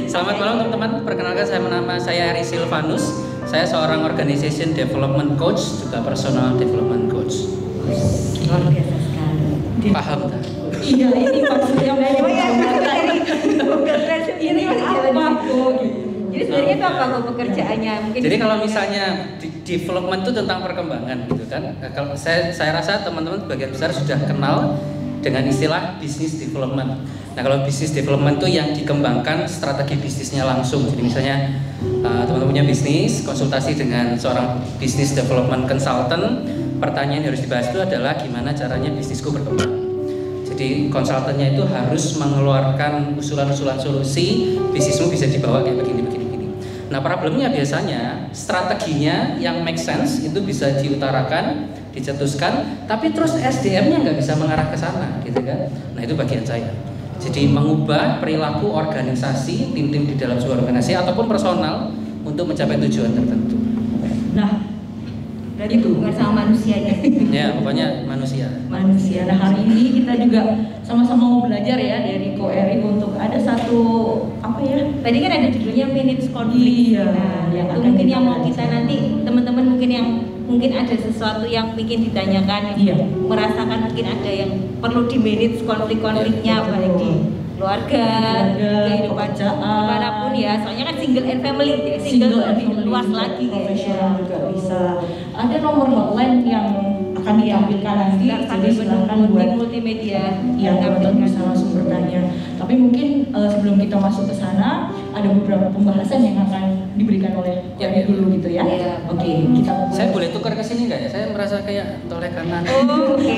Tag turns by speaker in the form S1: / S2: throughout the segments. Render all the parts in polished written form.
S1: Selamat malam teman-teman. Perkenalkan nama saya Ari Silvanus. Saya seorang Organization Development Coach, juga Personal Development Coach.
S2: Luar biasa sekali.
S1: Paham tak?
S2: Iya, ini maksudnya ini apa? Jadi sebenarnya itu apa kok pekerjaannya? Mungkin
S1: jadi kalau misalnya development itu tentang perkembangan gitu kan. Kalau saya rasa teman-teman sebagian besar sudah kenal dengan istilah business development. Nah, kalau business development itu yang dikembangkan strategi bisnisnya langsung. Jadi misalnya teman-teman punya bisnis, konsultasi dengan seorang business development consultant, pertanyaan yang harus dibahas itu adalah gimana caranya bisnisku berkembang. Jadi konsultannya itu harus mengeluarkan usulan-usulan solusi, bisnismu bisa dibawa kayak begini. Nah, problemnya biasanya strateginya yang make sense itu bisa diutarakan, dicetuskan, tapi terus SDM-nya nggak bisa mengarah ke sana, gitu kan? Nah, itu bagian saya. Jadi mengubah perilaku organisasi, tim-tim di dalam sebuah organisasi ataupun personal untuk mencapai tujuan tertentu.
S2: Nah, berarti itu bukan sama manusianya.
S1: Ya, pokoknya manusia.
S2: Manusia. Nah, hari ini kita juga sama-sama mau belajar ya dari Ko Eri untuk ada satu apa ya? Tadi kan ada judulnya manage konflik.
S3: Iya.
S2: Nah, yang itu mungkin yang mau kita nanti teman-teman mungkin ada sesuatu yang ingin ditanyakan,
S3: Iya.
S2: merasakan mungkin ada yang perlu di manage konflik-konfliknya,
S3: Iya,
S2: baik di keluarga, kehidupan
S3: pekerjaan,
S2: dimanapun ya. Soalnya kan single and family, jadi
S3: single and
S2: lebih
S3: family,
S2: luas lagi
S3: profesional juga bisa. Ada nomor hotline yang akan ditampilkan nanti, jadi silakan buat
S2: multimedia
S3: yang teman-teman bisa langsung bertanya. Tapi mungkin sebelum kita masuk ke sana, ada beberapa pembahasan yang akan diberikan oleh Eri dulu gitu ya.
S2: Iya.
S3: Oke, kita
S1: Saya boleh tukar ke sini nggak ya? Saya merasa kayak toleh kanan.
S2: Oke,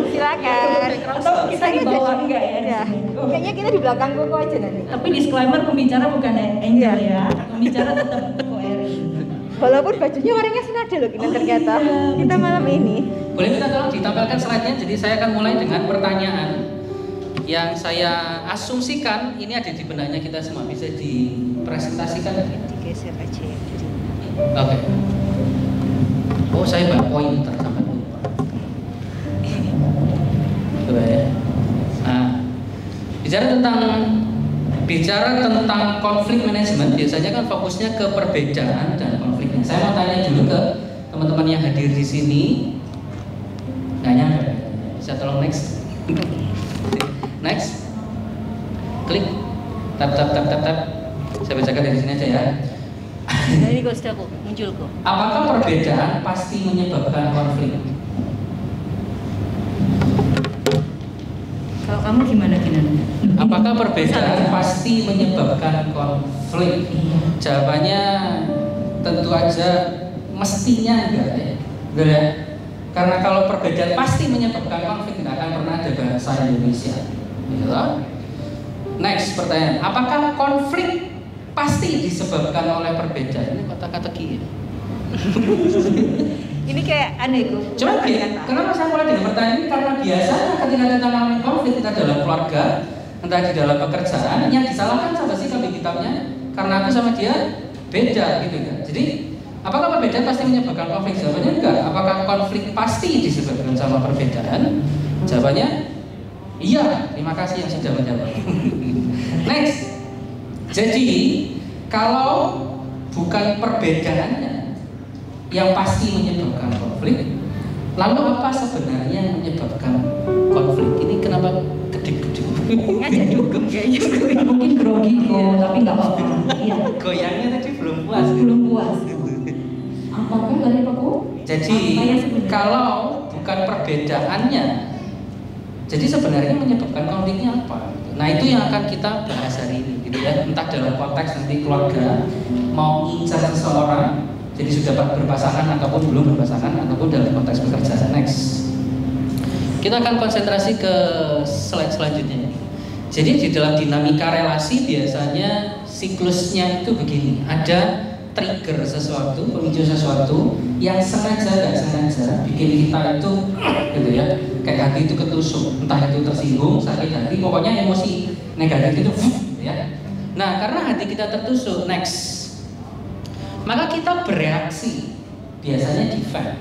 S2: silakan.
S3: Atau kita di bawah enggak ya?
S2: Ya. Kayaknya kita di belakang Koko aja nanti.
S3: Tapi disclaimer, pembicara bukan Angel ya. Pembicara tetap Ko Eri.
S2: Walaupun bajunya warnanya senada loh kita ternyata.
S3: Iya.
S2: Kita malam ini.
S1: Boleh minta tolong ditampilkan slide-nya. Jadi saya akan mulai dengan pertanyaan yang saya asumsikan ini ada di benaknya kita semua, bisa dipresentasikan.
S2: Digeser aja ya.
S1: Oke. Oh, saya bawa pointer sampai lupa. Coba ya. Nah, bicara tentang konflik manajemen, biasanya kan fokusnya ke perbedaan dan konfliknya. Saya mau tanya dulu ke teman-teman yang hadir di sini. Nggak nyampe. Bisa tolong next. Next. Klik. Tap. Saya bacakan dari sini aja ya.
S2: Nah, ini kok sudah muncul kok.
S1: Apakah perbedaan pasti menyebabkan konflik?
S3: Kalau kamu gimana Kinan?
S1: Apakah perbedaan pasti menyebabkan konflik? Jawabannya tentu aja mestinya enggak ya. Enggak ya? Karena kalau perbedaan pasti menyebabkan konflik, tidak akan pernah ada bahasa Indonesia. Gitu. Next pertanyaan, apakah konflik pasti disebabkan oleh perbedaan? Ini kata-kata ya.
S2: Ini kayak aneh kok.
S1: Cuma kenapa saya mulai dengan pertanyaan ini? Karena biasanya ketika kita mengalami konflik kita dalam keluarga, entah di dalam pekerjaan, yang disalahkan siapa sih kambing hitamnya? Karena aku sama dia beda gitu kan. Jadi apakah perbedaan pasti menyebabkan konflik? Jawabannya enggak. Apakah konflik pasti disebabkan sama perbedaan? Jawabannya iya. Terima kasih yang sudah menjawab. Next. Jadi kalau bukan perbedaannya yang pasti menyebabkan konflik, lalu apa sebenarnya yang menyebabkan konflik? Ini kenapa gede-gede?
S2: Ngajak dugem kayaknya.
S3: Mungkin grogi kok, tapi nggak apa-apa. Iya.
S1: Goyangnya tadi belum puas.
S3: Belum puas. Apakah dari Paku?
S1: Jadi kalau bukan perbedaannya, jadi sebenarnya menyebabkan konfliknya apa? Nah, itu yang akan kita bahas hari ini, gitu ya. Entah dalam konteks nanti keluarga mau ngincar seseorang, jadi sudah berpasangan ataupun belum berpasangan, ataupun dalam konteks pekerjaan. Next. Kita akan konsentrasi ke slide selanjutnya. Jadi di dalam dinamika relasi biasanya siklusnya itu begini. Ada trigger sesuatu, pemicu sesuatu yang sengaja nggak sengaja bikin kita itu, gitu ya, kayak hati itu ketusuk, entah itu tersinggung, sakit hati, pokoknya emosi negatif itu, ya. Nah, karena hati kita tertusuk, next, maka kita bereaksi, biasanya defend.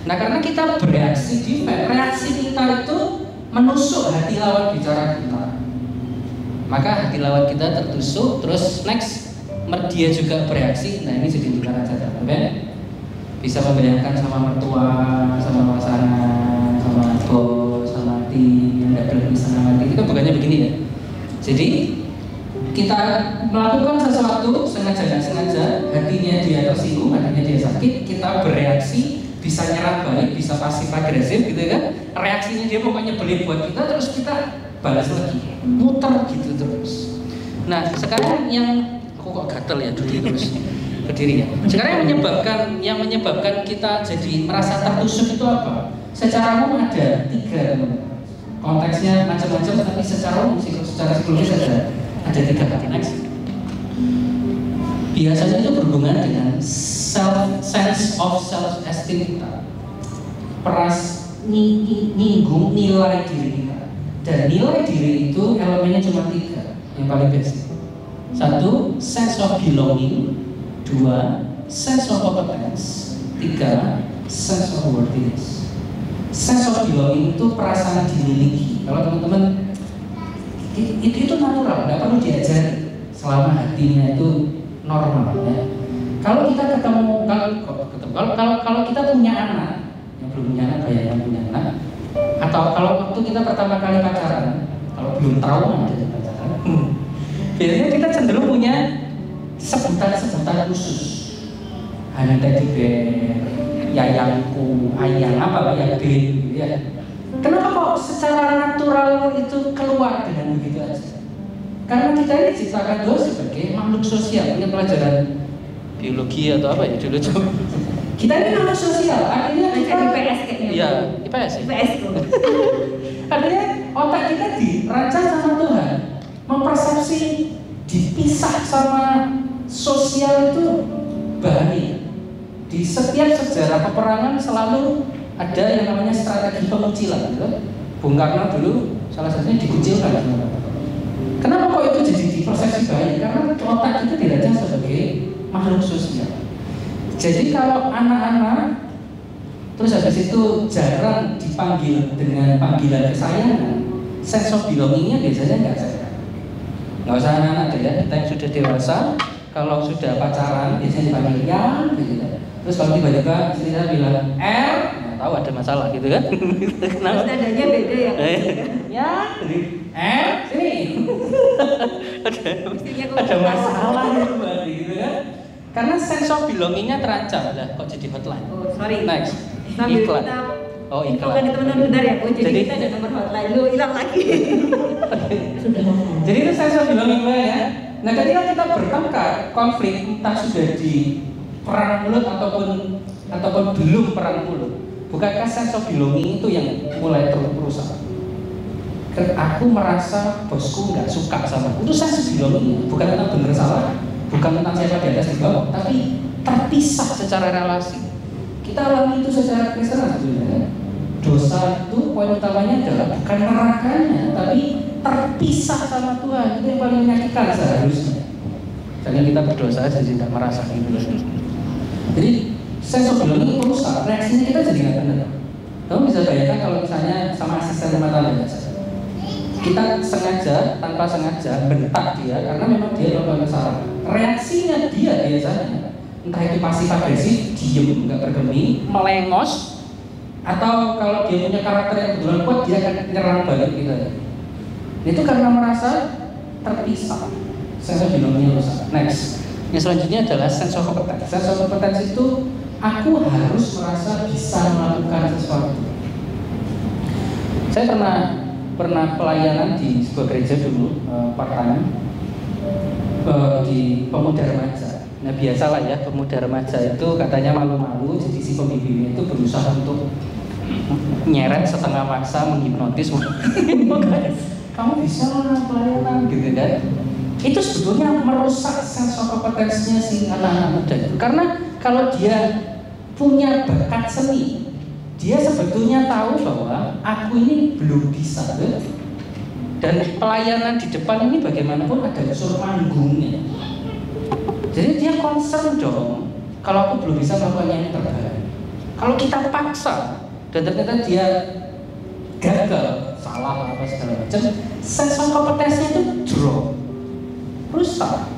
S1: Nah, karena kita bereaksi defend, reaksi kita itu menusuk hati lawan bicara kita. maka hati lawan kita tertusuk. Terus next, dia juga bereaksi. Nah ini jadi lingkaran setan, bisa membayangkan sama mertua, sama pasangan, sama bos, sama tim yang nggak berani senang hati. Itu bukannya begini ya. Jadi kita melakukan sesuatu sengaja nggak sengaja, hatinya dia tersinggung, hatinya dia sakit, kita bereaksi, bisa nyerang balik, bisa pasif agresif gitu kan. Reaksinya dia pokoknya beli buat kita, terus kita balas lagi, muter gitu terus. Nah sekarang yang aku kok gatel ya dulu terus berdiri ya. Sekarang yang menyebabkan kita jadi merasa tertusuk itu apa? Secara umum ada 3 konteksnya macam-macam, tapi secara umum secara psikologis ada 3 hati. Next. Biasanya itu berhubungan dengan sense of self esteem kita, nyinggung nilai diri kita. Dan nilai diri itu elemennya cuma 3 yang paling basic. 1, sense of belonging. 2, sense of competence. 3, sense of worthiness. Sense of belonging itu perasaan dimiliki. Kalau teman-teman itu natural, nggak perlu diajari selama hatinya itu normal ya. Kalau kita ketemu, kalau kita punya anak, yang belum punya anak kayak yang punya anak, atau kalau waktu kita pertama kali pacaran, kalau belum trauma dari pacaran, biasanya kita cenderung punya sebutan khusus. Hanya teddy bear, yayangku, ayang apa ya, gitu ya. Kenapa kok secara natural itu keluar dengan begitu aja? Karena kita ini diciptakan Tuhan sebagai makhluk sosial. Punya pelajaran biologi atau apa ya dulu coba. Kita ini makhluk sosial, artinya kita
S2: IPS kayaknya.
S1: Iya, IPS ya.
S2: IPS tuh.
S1: Artinya otak kita dirancang sama Tuhan, mempersepsi dipisah sama sosial itu bahaya. Di setiap sejarah peperangan selalu ada yang namanya strategi pengucilan. Bung Karno dulu salah satunya dikucilkan. Kenapa kok itu jadi dipersepsi bahaya? Karena otak itu dirancang sebagai makhluk sosial. Jadi kalau anak-anak terus habis itu jarang dipanggil dengan panggilan kesayangan, sense of belongingnya biasanya nggak sehat. Nggak usah anak-anak deh ya, kita yang sudah dewasa, kalau sudah pacaran biasanya dipanggil yang gitu. Terus kalau tiba-tiba istri saya bilang tahu ada masalah gitu kan?
S2: Kenapa? Nadanya beda ya.
S1: Ya, sini. ada masalah gitu kan? Karena sense of belongingnya terancam lah. Kok jadi hotline?
S2: Oh, sorry.
S1: Next.
S2: Sambil
S1: Iklan.
S2: kita
S1: Iklan.
S2: Bukan teman-teman benar ya. Oh, jadi kita ada nomor hotline. Lu hilang lagi.
S1: Jadi itu sense of belonging ya. Nah, ketika kita bertengkar, konflik entah sudah di perang mulut ataupun belum perang mulut, bukankah sense of belonging itu yang mulai rusak? Aku merasa bosku nggak suka sama aku. Itu sense of belonging, bukan tentang benar salah, bukan tentang siapa di atas di bawah, tapi terpisah secara relasi. Kita alami itu secara Kristen sebenarnya. Dosa itu poin utamanya adalah bukan nerakanya, tapi terpisah sama Tuhan. Itu yang paling menyakitkan seharusnya. Jangan kita berdosa jadi tidak merasa gitu. Jadi sense of belonging rusak, reaksinya kita jadi nggak benar. Kamu bisa bayangkan kalau misalnya sama asisten rumah tangga kita sengaja tanpa sengaja bentak dia karena memang dia melakukan kesalahan. Reaksinya dia biasanya entah itu pasif agresif, diem, nggak bergeming, melengos, atau kalau dia punya karakter yang kebetulan kuat dia akan nyerang balik kita. Itu karena merasa terpisah. Sense of belonging rusak. Next. Yang selanjutnya adalah sense of competence. Sense of competence itu aku harus merasa bisa melakukan sesuatu. Saya pernah pelayanan di sebuah gereja dulu part time di pemuda remaja. Nah biasalah ya pemuda remaja itu katanya malu-malu, jadi si pembimbingnya itu berusaha untuk nyeret setengah maksa menghipnotis. Kamu bisa pelayanan gitu kan? Itu sebetulnya merusak sense of competence-nya si anak-anak muda itu. Karena kalau dia punya bakat seni, dia sebetulnya tahu bahwa aku ini belum bisa. Dan pelayanan di depan ini bagaimanapun ada unsur manggungnya. Jadi dia concern dong, kalau aku belum bisa melakukan yang terbaik. Kalau kita paksa dan ternyata dia gagal, salah apa segala macam, sense of kompetensinya itu drop, rusak.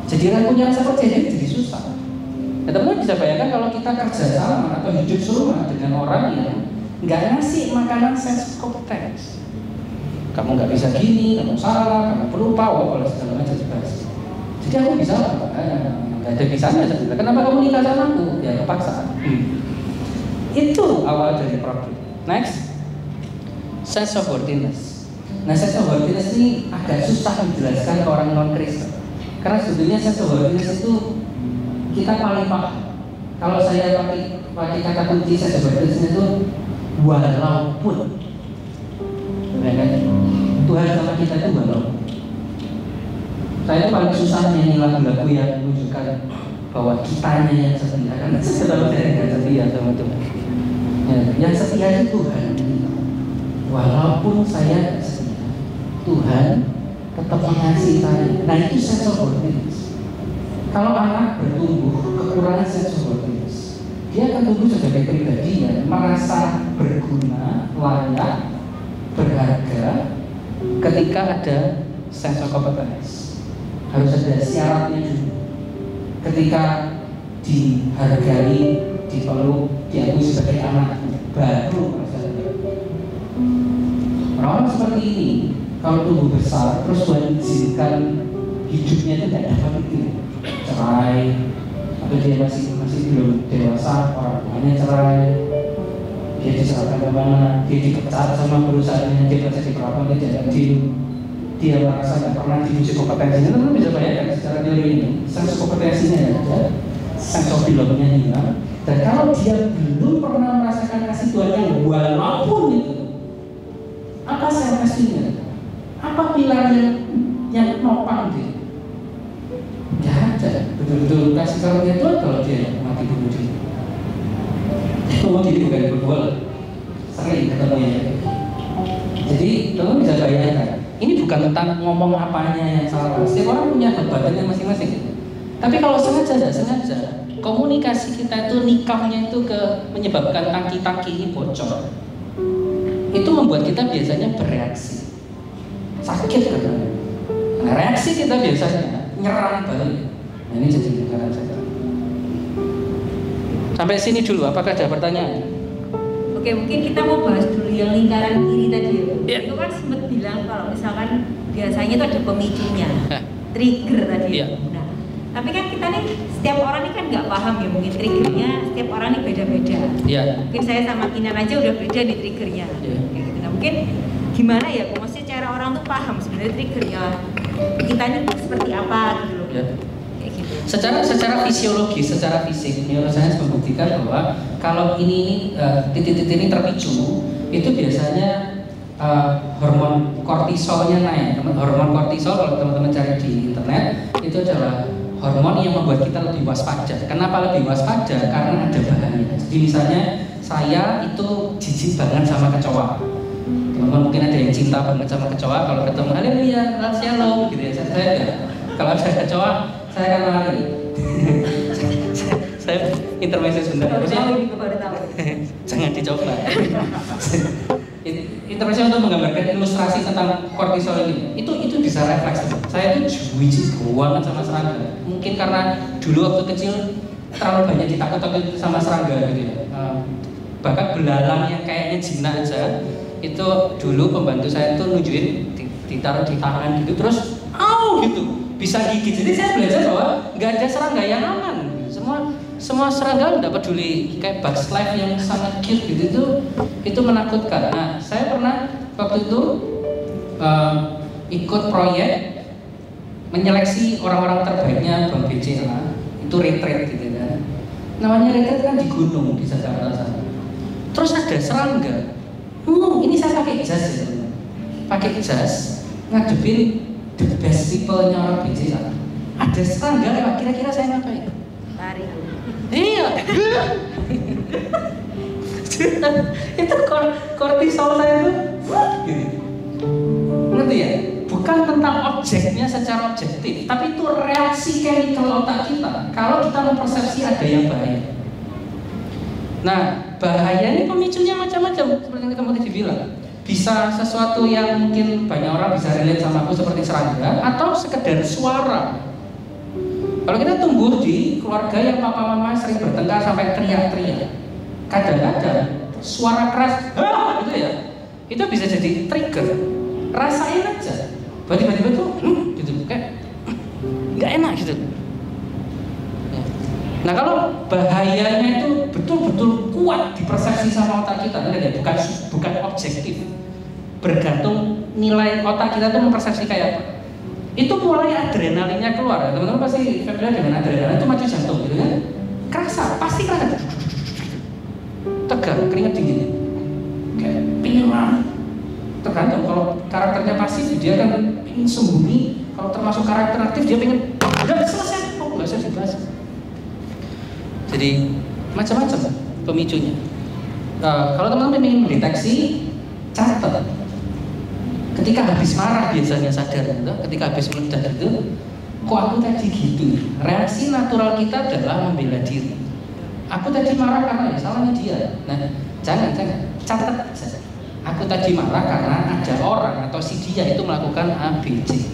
S1: Jadi orang punya rasa percaya diri jadi susah. Ya, teman-teman bisa bayangkan kalau kita kerja sama atau hidup serumah dengan orang yang nggak ngasih makanan sense of competence. Kamu nggak bisa gini, kamu salah, kamu pelupa, kalau segala macam dibahas. Jadi aku bisa apa? Nggak ada bisanya sebenarnya. Kenapa kamu nikah sama aku? Ya kepaksa. Itu awal dari problem. Next, sense of worthiness. Nah, sense of worthiness ini agak susah menjelaskan ke orang non-Kristen. Karena sebetulnya sense of worthiness itu kita paling paham. Kalau saya pakai kata kunci sense of worthiness itu walaupun, ya kan? Tuhan sama kita itu walaupun. Saya itu paling susah nyanyi lagu-lagu yang menunjukkan bahwa kitanya yang setia, karena selalu saya tidak setia sama Tuhan. Ya, yang setia itu Tuhan. Walaupun saya setia, Tuhan tetap mengasihi saya. Nah, itu sense of worthiness. Kalau anak bertumbuh kekurangan sense of worthiness, dia akan tumbuh sebagai pribadi yang merasa berguna, layak, berharga ketika ada sense of competence. Harus ada syaratnya dulu. Ketika dihargai, dipeluk, diakui sebagai anak, baru merasa orang seperti ini kalau tumbuh besar terus Tuhan izinkan hidupnya itu tidak dapat itu, cerai, atau dia masih belum dewasa, orang tuanya cerai, dia diserahkan kemana, dia dipecat sama perusahaannya, dia merasa diperlakukan tidak adil, dia merasa tidak pernah diuji kompetensinya. Teman-teman bisa bayangkan secara teori ini, sense kompetensinya ada, sense of belongnya hilang. Dan kalau dia belum pernah merasakan kasih Tuhan yang walaupun itu, apa self-esteemnya? Apa pilar yang nopang dia? Tidak ada. Betul-betul kasih karunia Tuhan kalau dia mati bunuh diri. Bunuh diri bukan berbuat. Sering ketemu ya. Jadi teman bisa bayangkan, ini bukan tentang ngomong apanya yang salah. Setiap orang punya badannya masing-masing. Tapi kalau sengaja tidak sengaja, komunikasi kita itu nikahnya itu menyebabkan tangki-tangki ini bocor. Itu membuat kita biasanya bereaksi, sakit katanya. Nah, reaksi kita biasanya nyerang balik. Nah, ini jadi lingkaran setan. Sampai sini dulu, apakah ada pertanyaan?
S2: Oke, mungkin kita mau bahas dulu yang lingkaran kiri tadi.
S1: Yeah.
S2: Itu kan sempat bilang kalau misalkan biasanya itu ada pemicunya, trigger tadi.
S1: Yeah.
S2: Nah, tapi kan kita nih, setiap orang ini kan nggak paham ya, mungkin triggernya setiap orang ini beda-beda.
S1: Yeah.
S2: Mungkin saya sama Kinan aja udah beda di triggernya.
S1: Yeah.
S2: Kayak gitu. Nah, mungkin gimana ya, maksudnya cara orang tuh paham sebenarnya triggernya kita ini seperti apa gitu loh.
S1: Yeah.
S2: Kayak gitu.
S1: Secara fisiologis, secara fisik, neuroscience membuktikan bahwa kalau ini titik-titik ini terpicu, itu biasanya hormon kortisolnya naik. Hormon kortisol kalau teman-teman cari di internet itu adalah hormon yang membuat kita lebih waspada. Kenapa lebih waspada? Karena ada bahaya. Jadi misalnya saya itu jijik banget sama kecoa. Teman-teman mungkin ada yang cinta banget sama kecoa. Kalau ketemu haleluya, shalom gitu ya. Saya enggak. Kalau ada kecoa, saya akan lari. Saya intermezzo sebentar. Jangan dicoba. Intermezzo untuk menggambarkan ilustrasi tentang kortisol ini. Itu bisa refleks. Saya itu jijik banget sama serangga. Mungkin karena dulu waktu kecil terlalu banyak ditakut-takut sama serangga gitu ya. Bahkan belalang yang kayaknya jinak aja, itu dulu pembantu saya itu nunjukin ditaruh di tangan gitu terus gitu bisa gigit. Jadi saya belajar bahwa nggak ada serangga yang aman. Semua serangga nggak peduli, kayak Bugs Life yang sangat cute gitu itu menakutkan. Nah, saya pernah waktu itu ikut proyek menyeleksi orang-orang terbaiknya Bank BCA, itu retreat gitu kan. Namanya retreat kan di gunung di Jakarta sana. Terus ada serangga. Ini saya pakai jas ya teman. Pakai jas ngadepin the best people-nya orang BCA. Ada serangga lewat, kira-kira saya ngapain?
S2: Lari.
S1: Iya. Itu kortisol saya itu gitu. Ngerti ya? Bukan tentang objeknya secara objektif, tapi itu reaksi chemical otak kita kalau kita mempersepsi ada yang bahaya. Nah, bahaya ini pemicunya macam-macam seperti yang kamu tadi bilang. bisa sesuatu yang mungkin banyak orang bisa relate sama aku seperti serangga, atau sekedar suara. Kalau kita tumbuh di keluarga yang papa mama sering bertengkar sampai teriak-teriak, kadang-kadang suara keras itu ya, itu bisa jadi trigger. Rasain aja, tiba-tiba tuh gitu kayak nggak enak gitu. Nah kalau bahayanya itu betul-betul kuat dipersepsi sama otak kita, bukan objektif, bergantung nilai otak kita tuh mempersepsi kayak apa. Itu mulai adrenalinnya keluar, teman-teman pasti familiar dengan adrenalin, itu maju jantung gitu kan, kerasa, pasti kerasa, tegang, keringat dingin, kayak pingin marah. Tergantung, kalau karakternya pasif dia kan ingin sembunyi, kalau termasuk karakter aktif dia pengen udah selesai, nggak usah dibahas. Jadi macam-macam pemicunya. Kalau teman-teman ingin mendeteksi, catat. Ketika habis marah biasanya sadar, gitu. Ketika habis meledak itu, kok aku tadi gitu? Reaksi natural kita adalah membela diri. Aku tadi marah karena ya salahnya dia. Nah, jangan catat saja. Aku tadi marah karena ada orang atau si dia itu melakukan A, B, C.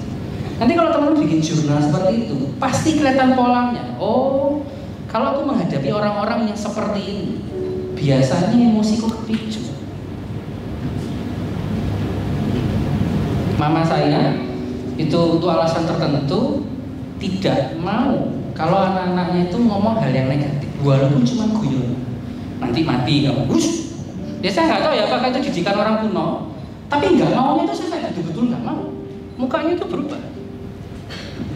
S1: Nanti kalau teman-teman bikin jurnal seperti itu, pasti kelihatan polanya. Oh, kalau aku menghadapi orang-orang yang seperti ini, biasanya emosiku kepicu. Mama saya itu untuk alasan tertentu tidak mau kalau anak-anaknya itu ngomong hal yang negatif, walaupun cuma guyon. Nanti mati kamu. Ya saya nggak tahu ya apakah itu didikan orang kuno, tapi nggak maunya itu saya betul-betul nggak mau. Mukanya itu berubah.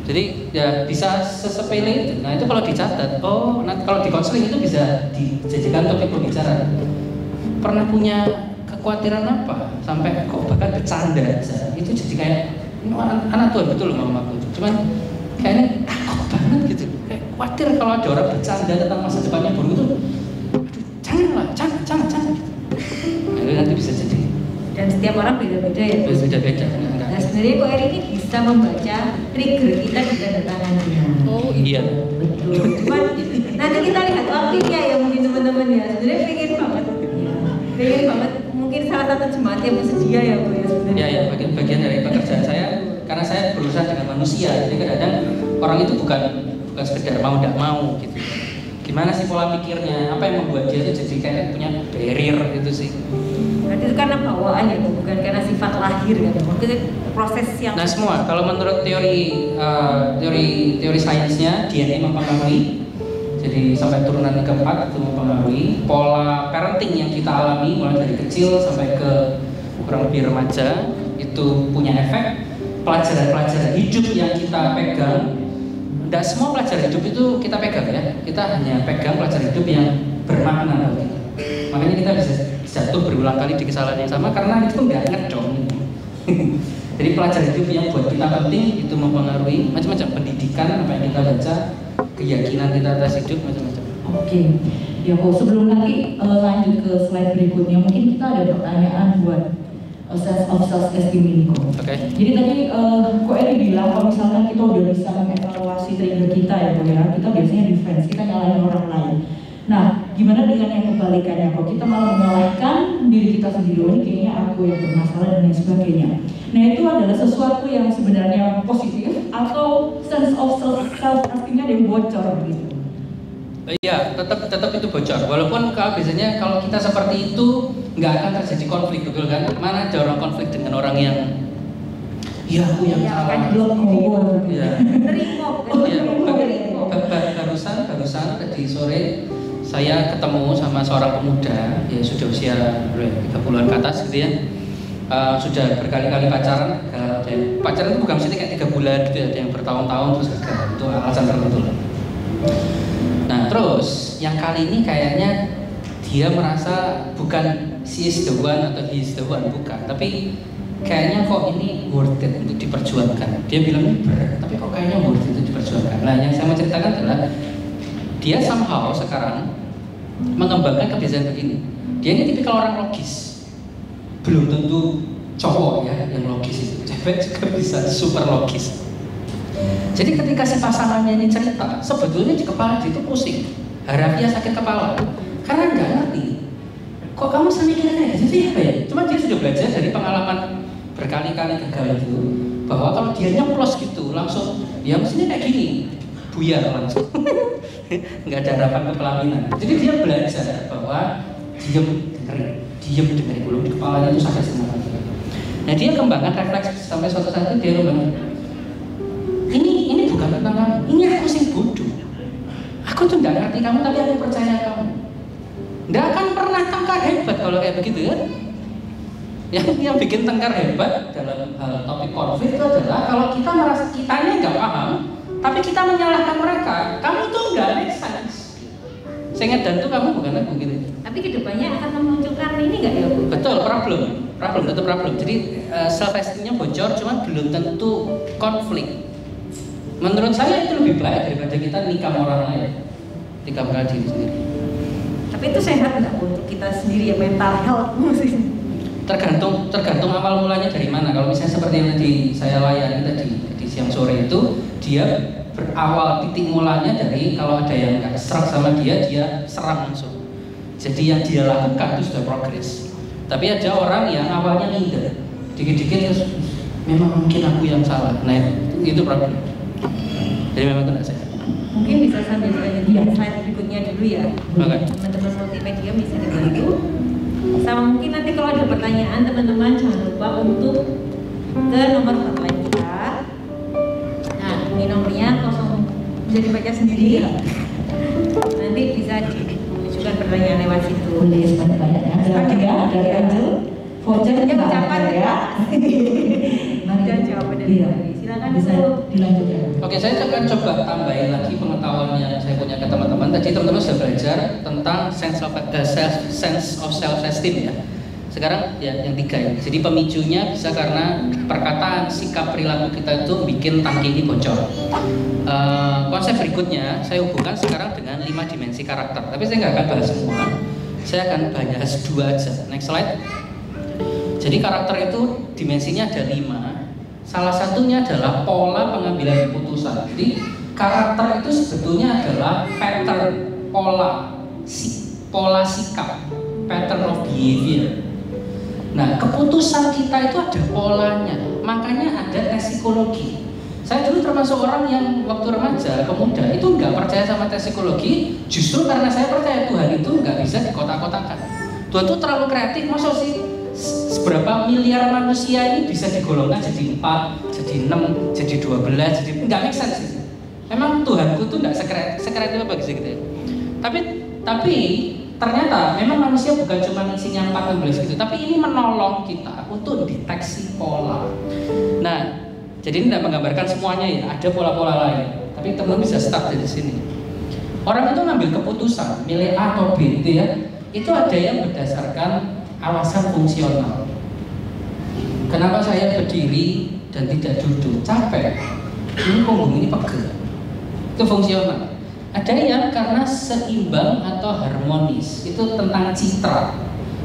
S1: Jadi ya bisa sesepele itu. Nah itu kalau dicatat, oh nanti kalau di konseling itu bisa dijadikan topik pembicaraan. Pernah punya kekhawatiran apa sampai kok bahkan bercanda aja, itu jadi kayak anak Tuhan betul loh mamaku. Cuman kayaknya takut banget gitu, kayak khawatir kalau ada orang bercanda tentang masa depannya buruk itu. Aduh, jangan gitu. Nah, nanti bisa jadi.
S2: Dan setiap orang beda-beda ya.
S1: Beda-beda.
S2: Nah sebenarnya kok Eri ini bisa membaca trigger kita di tanda tangannya.
S1: Oh iya.
S2: Betul. Cuman nanti kita lihat waktunya ya mungkin teman-teman ya. Sebenarnya pengen banget. Mungkin salah satu jemaat yang bersedia ya Bu ya sebenarnya.
S1: Ya bagian dari pekerjaan saya, karena saya berurusan dengan manusia. Jadi kadang-kadang orang itu bukan sekedar mau tidak mau gitu. Gimana sih pola pikirnya? Apa yang membuat dia itu jadi kayak punya barrier itu sih?
S2: Berarti itu karena bawaan ya, bukan karena sifat lahir kan? Maksudnya proses yang.
S1: Nah semua, kalau menurut teori sainsnya DNA mempengaruhi. Jadi sampai turunan keempat itu mempengaruhi pola parenting yang kita alami mulai dari kecil sampai ke kurang lebih remaja itu punya efek. Pelajaran-pelajaran hidup yang kita pegang, tidak semua pelajaran hidup itu kita pegang ya. Kita hanya pegang pelajaran hidup yang bermakna bagi kita. Makanya kita bisa jatuh berulang kali di kesalahan yang sama karena itu nggak ngedong. Jadi pelajaran hidup yang buat kita penting itu mempengaruhi macam-macam, pendidikan, apa yang kita baca, keyakinan kita atas hidup, macam-macam.
S3: Oke, ya kok sebelum nanti lanjut ke slide berikutnya, mungkin kita ada pertanyaan buat sense of self-esteem ini kok. Jadi tadi kok Eri bilang kalau misalkan kita udah bisa mengevaluasi trigger kita ya kok ya, kita biasanya defense, kita nyalahin orang lain. Nah, gimana dengan yang kebalikannya kok? Kita malah menyalahkan diri kita sendiri, oh ini kayaknya aku yang bermasalah dan lain sebagainya. Nah itu adalah sesuatu yang sebenarnya positif atau sense of self-esteemnya ada yang bocor gitu.
S1: Iya, tetap itu bocor. Walaupun biasanya kalau kita seperti itu nggak akan terjadi konflik, betul kan? Mana ada orang konflik dengan orang yang ya aku yang salah. Iya. Barusan tadi sore saya ketemu sama seorang pemuda, ya sudah usia 30-an ke atas gitu ya. Sudah berkali-kali pacaran, pacaran itu bukan mesti kayak 3 bulan gitu ya, ada yang bertahun-tahun terus gagal, itu alasan tertentu lah. Nah terus yang kali ini kayaknya dia merasa bukan she is the one atau he is the one, bukan, tapi kayaknya kok ini worth it untuk diperjuangkan. Dia bilang ini berat, tapi kok kayaknya worth it untuk diperjuangkan. Nah yang saya mau ceritakan adalah dia somehow sekarang mengembangkan kebiasaan begini. Dia ini tipikal orang logis. Belum tentu cowok ya yang logis itu, cewek juga bisa super logis. Jadi ketika si pasangannya ini cerita, sebetulnya di kepala dia itu pusing, harafiah sakit kepala, karena nggak ngerti. Kok kamu sampai mikirnya kayak gitu ya? Cuma dia sudah belajar dari pengalaman berkali-kali gagal itu, bahwa kalau dia nyeplos gitu langsung, ya mestinya kayak gini, buyar langsung, nggak ada harapan kepelaminan. Jadi dia belajar bahwa diem dengerin belum di kepalanya itu sakit semua. Nah dia kembangkan refleks sampai suatu saat dia kembangkan, ini bukan tentang kamu, ini aku sing bodoh. Aku tuh nggak ngerti kamu tapi aku percaya kamu. Nggak akan pernah tengkar hebat kalau kayak begitu kan? Yang bikin tengkar hebat dalam hal topik konflik itu adalah kalau kita merasa kitanya nggak paham, tapi kita menyalahkan mereka. Kamu tuh nggak make sense. Saya ingat dan tuh kamu bukan aku gitu.
S2: Tapi kedepannya akan memunculkan ini nggak ya Bu?
S1: Betul, problem. Jadi self esteemnya bocor, cuman belum tentu konflik. Menurut saya itu lebih baik daripada kita nikam orang lain, nikam diri sendiri.
S2: Tapi itu sehat nggak untuk kita sendiri ya, mental health maksudnya?
S1: Tergantung awal mulanya dari mana. Kalau misalnya seperti yang tadi saya layani tadi di siang sore itu, dia berawal titik mulanya dari kalau ada yang nggak serak sama dia serang langsung. Jadi yang dia lakukan itu sudah progres. Tapi ada orang yang awalnya minder, dikit-dikit terus memang mungkin aku yang salah. Nah itu problem. Jadi memang itu tidak sehat.
S2: Mungkin bisa sambil lanjut slide berikutnya dulu ya. Teman-teman multimedia bisa dibantu. Sama mungkin nanti kalau ada pertanyaan teman-teman jangan lupa untuk ke nomor hotline kita. Nah ini nomornya bisa dibaca sendiri. Nanti bisa diajukan pertanyaan lewat situ.
S3: Boleh banyak-banyak ya. Dari Angel. Vouchernya
S2: ucapan ya.
S3: Dan
S2: jawaban dari silakan
S3: bisa dilanjutkan.
S1: Oke, saya akan coba tambahin lagi pengetahuan yang saya punya ke teman-teman. Tadi teman-teman sudah belajar tentang sense of self esteem ya. Sekarang ya yang 3 ini. Jadi pemicunya bisa karena perkataan, sikap, perilaku kita itu bikin tangki ini bocor. Konsep berikutnya saya hubungkan sekarang dengan 5 dimensi karakter. Tapi saya nggak akan bahas semua. Saya akan bahas 2 aja. Next slide. Jadi karakter itu dimensinya ada 5. Salah satunya adalah pola pengambilan keputusan. Jadi karakter itu sebetulnya adalah pattern, pola sikap, pattern of behavior. Nah, keputusan kita itu ada polanya. Makanya ada tes psikologi. Saya dulu termasuk orang yang waktu remaja, pemuda itu nggak percaya sama tes psikologi. Justru karena saya percaya Tuhan itu nggak bisa dikotak-kotakan. Tuhan itu terlalu kreatif, masa sih? Seberapa miliar manusia ini bisa digolongkan jadi 4, jadi 6, jadi 12, jadi nggak make sense sih. Memang Tuhanku tuh nggak sekreatif apa gitu ya. Tapi ternyata memang manusia bukan cuma isinya 14 gitu, tapi ini menolong kita untuk deteksi pola. Nah, jadi ini tidak menggambarkan semuanya ya, ada pola-pola lain. Tapi teman-teman bisa start dari sini. Orang itu ngambil keputusan, milih A atau B gitu ya. Itu ada yang berdasarkan alasan fungsional. Kenapa saya berdiri dan tidak duduk? Capek. Ini punggung ini pegel. Itu fungsional. Ada yang karena seimbang atau harmonis. Itu tentang citra.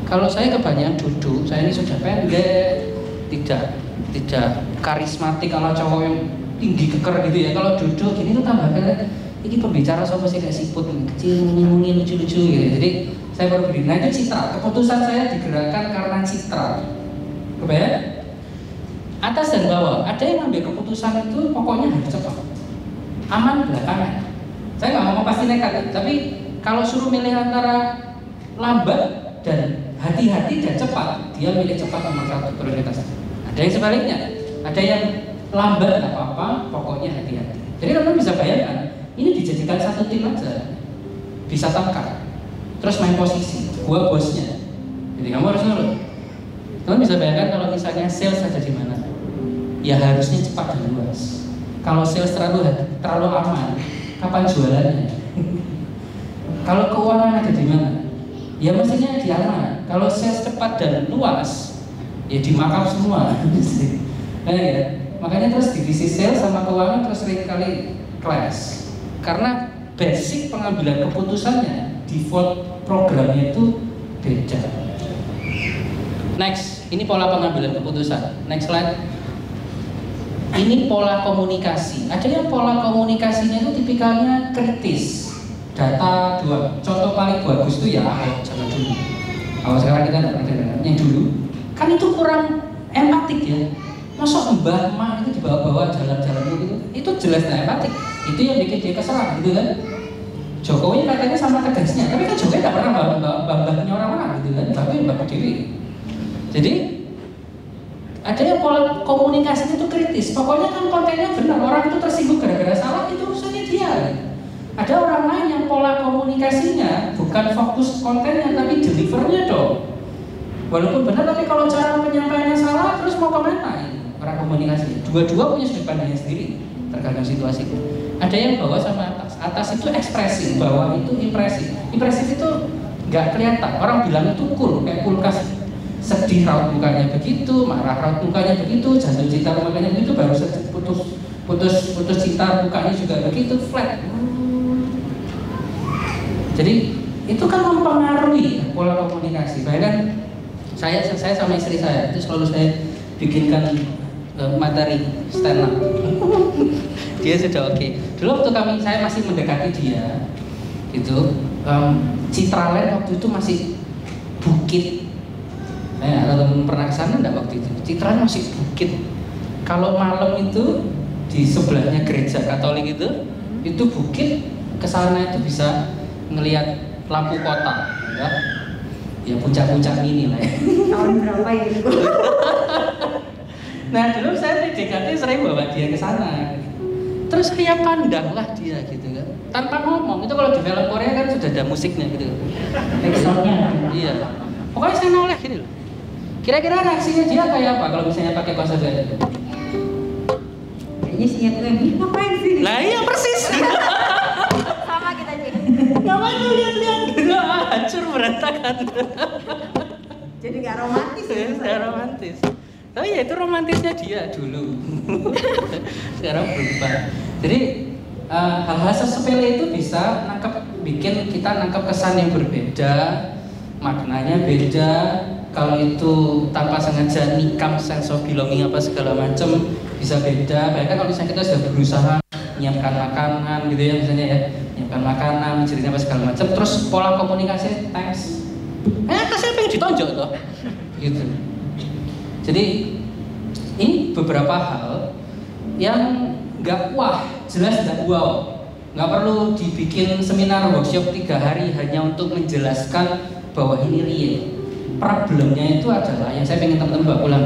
S1: Kalau saya kebanyakan duduk, saya ini sudah pendek, tidak karismatik kalau cowok yang tinggi keker gitu ya. Kalau duduk gini tuh tambah kayak ini pembicara sama sih kayak siput kecil, nyembunyi lucu-lucu gitu. Jadi saya baru berdiri. Nah itu citra. Keputusan saya digerakkan karena citra. Kebayang? Atas dan bawah. Ada yang ngambil keputusan itu pokoknya harus cepat. Aman belakangan. Saya nggak mau pasti nekat, tapi kalau suruh milih antara lambat dan hati-hati dan cepat, dia milih cepat nomor 1 prioritas. Ada yang sebaliknya. Ada yang lambat nggak apa-apa, pokoknya hati-hati. Jadi teman bisa bayangkan, ini dijadikan satu tim aja, bisa tangkap. Terus main posisi, gua bosnya. Jadi kamu harus nurut. Kamu bisa bayangkan kalau misalnya sales ada di mana? Ya harusnya cepat dan luas. Kalau sales terlalu aman, kapan jualannya? Kalau keuangan ada di mana? Ya mestinya di aman. Kalau sales cepat dan luas, ya dimakam semua. Nah, ya. Makanya terus divisi sales sama keuangan terus sering kali clash. Karena basic pengambilan keputusannya, default programnya itu beda. Next, ini pola pengambilan keputusan. Next slide. Ini pola komunikasi. Ada yang pola komunikasinya itu tipikalnya kritis. Data 2. Contoh paling bagus itu ya Ahok zaman dulu. Kalau sekarang kita tidak pernah dengar. Yang dulu Kan itu kurang empatik ya. Masa mbah emak itu dibawa-bawa jalan-jalan gitu, itu jelas nggak empatik. Itu yang bikin dia keserang gitu kan. Jokowi katanya sama tegasnya, tapi kan Jokowi nggak pernah bawa-bawanya orang-orang gitu kan, tapi bawa Dewi. Jadi ada yang pola komunikasinya itu kritis. Pokoknya kan kontennya benar, orang itu tersinggung gara-gara salah, itu urusannya dia. Ada orang lain yang pola komunikasinya bukan fokus kontennya, tapi delivernya dong. Walaupun benar, tapi kalau cara penyampaiannya salah, terus mau kemana ini? Orang komunikasi, dua-dua punya sudut pandangnya sendiri tergantung situasi. Ada yang bawah sama atas itu ekspresi, bawah itu impresi. Impresif itu nggak kelihatan, orang bilang itu cool, kayak kulkas. Sedih raut mukanya begitu, marah raut mukanya begitu, jatuh cinta mukanya begitu, baru putus cinta mukanya juga begitu, flat. Jadi itu kan mempengaruhi pola komunikasi. Bahkan saya sama istri saya itu selalu saya bikinkan materi stand up. Dia sudah oke. Dulu waktu saya masih mendekati dia, itu Citraland waktu itu masih bukit. Kalau pernah kesana enggak waktu itu? Citraland masih bukit. Kalau malam itu di sebelahnya gereja Katolik itu bukit. Kesana itu bisa ngelihat lampu kota, ya puncak-puncak mini lah ya.
S2: Tahun berapa itu?
S1: Nah dulu saya PDKT sering bawa dia ke sana. Terus dia pandang lah dia gitu kan, tanpa ngomong. Itu kalau di film Korea kan sudah ada musiknya gitu.
S3: Backsoundnya.
S1: Iya. Pokoknya saya noleh gini loh. Kira-kira reaksinya dia kayak apa kalau misalnya pakai konsepnya?
S2: Kayaknya siap gue, ngapain sih?
S1: Nah iya persis.
S2: Sama kita cek.
S1: Ngapain tuh lihat-lihat? Hancur berantakan.
S2: Jadi nggak romantis ya?
S1: Nggak romantis. Oh iya itu romantisnya dia dulu. Sekarang berubah. Jadi hal-hal sepele itu bisa bikin kita nangkep kesan yang berbeda, maknanya beda. Kalau itu tanpa sengaja nikam sense of belonging apa segala macam bisa beda. Bahkan kalau misalnya kita sudah berusaha menyiapkan makanan gitu ya misalnya ya, menyiapkan makanan, menceritakan apa segala macam, terus pola komunikasi thanks. Kasih pengen ditonjok toh, gitu. Jadi ini beberapa hal yang nggak wah, jelas nggak wow, nggak perlu dibikin seminar workshop 3 hari hanya untuk menjelaskan bahwa ini real. Problemnya itu adalah yang saya pengen teman-teman bawa pulang,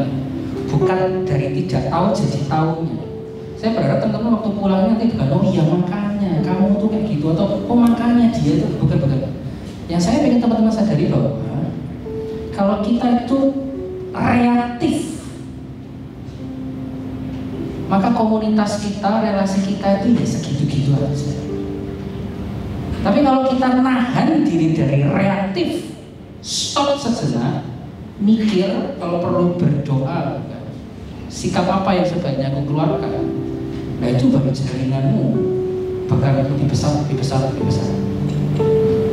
S1: bukan dari tidak tahu jadi tahunya. Saya berharap teman-teman waktu pulang nanti bukan oh iya makanya kamu tuh kayak gitu atau oh makanya dia tuh bukan. Yang saya pengen teman-teman sadari bahwa kalau kita itu reaktif, maka komunitas kita, relasi kita itu ya segitu-gitu aja. Tapi kalau kita nahan diri dari reaktif, stop sejenak, mikir, kalau perlu berdoa, sikap apa yang sebaiknya aku keluarkan, nah itu baru jaringanmu bakal lebih besar.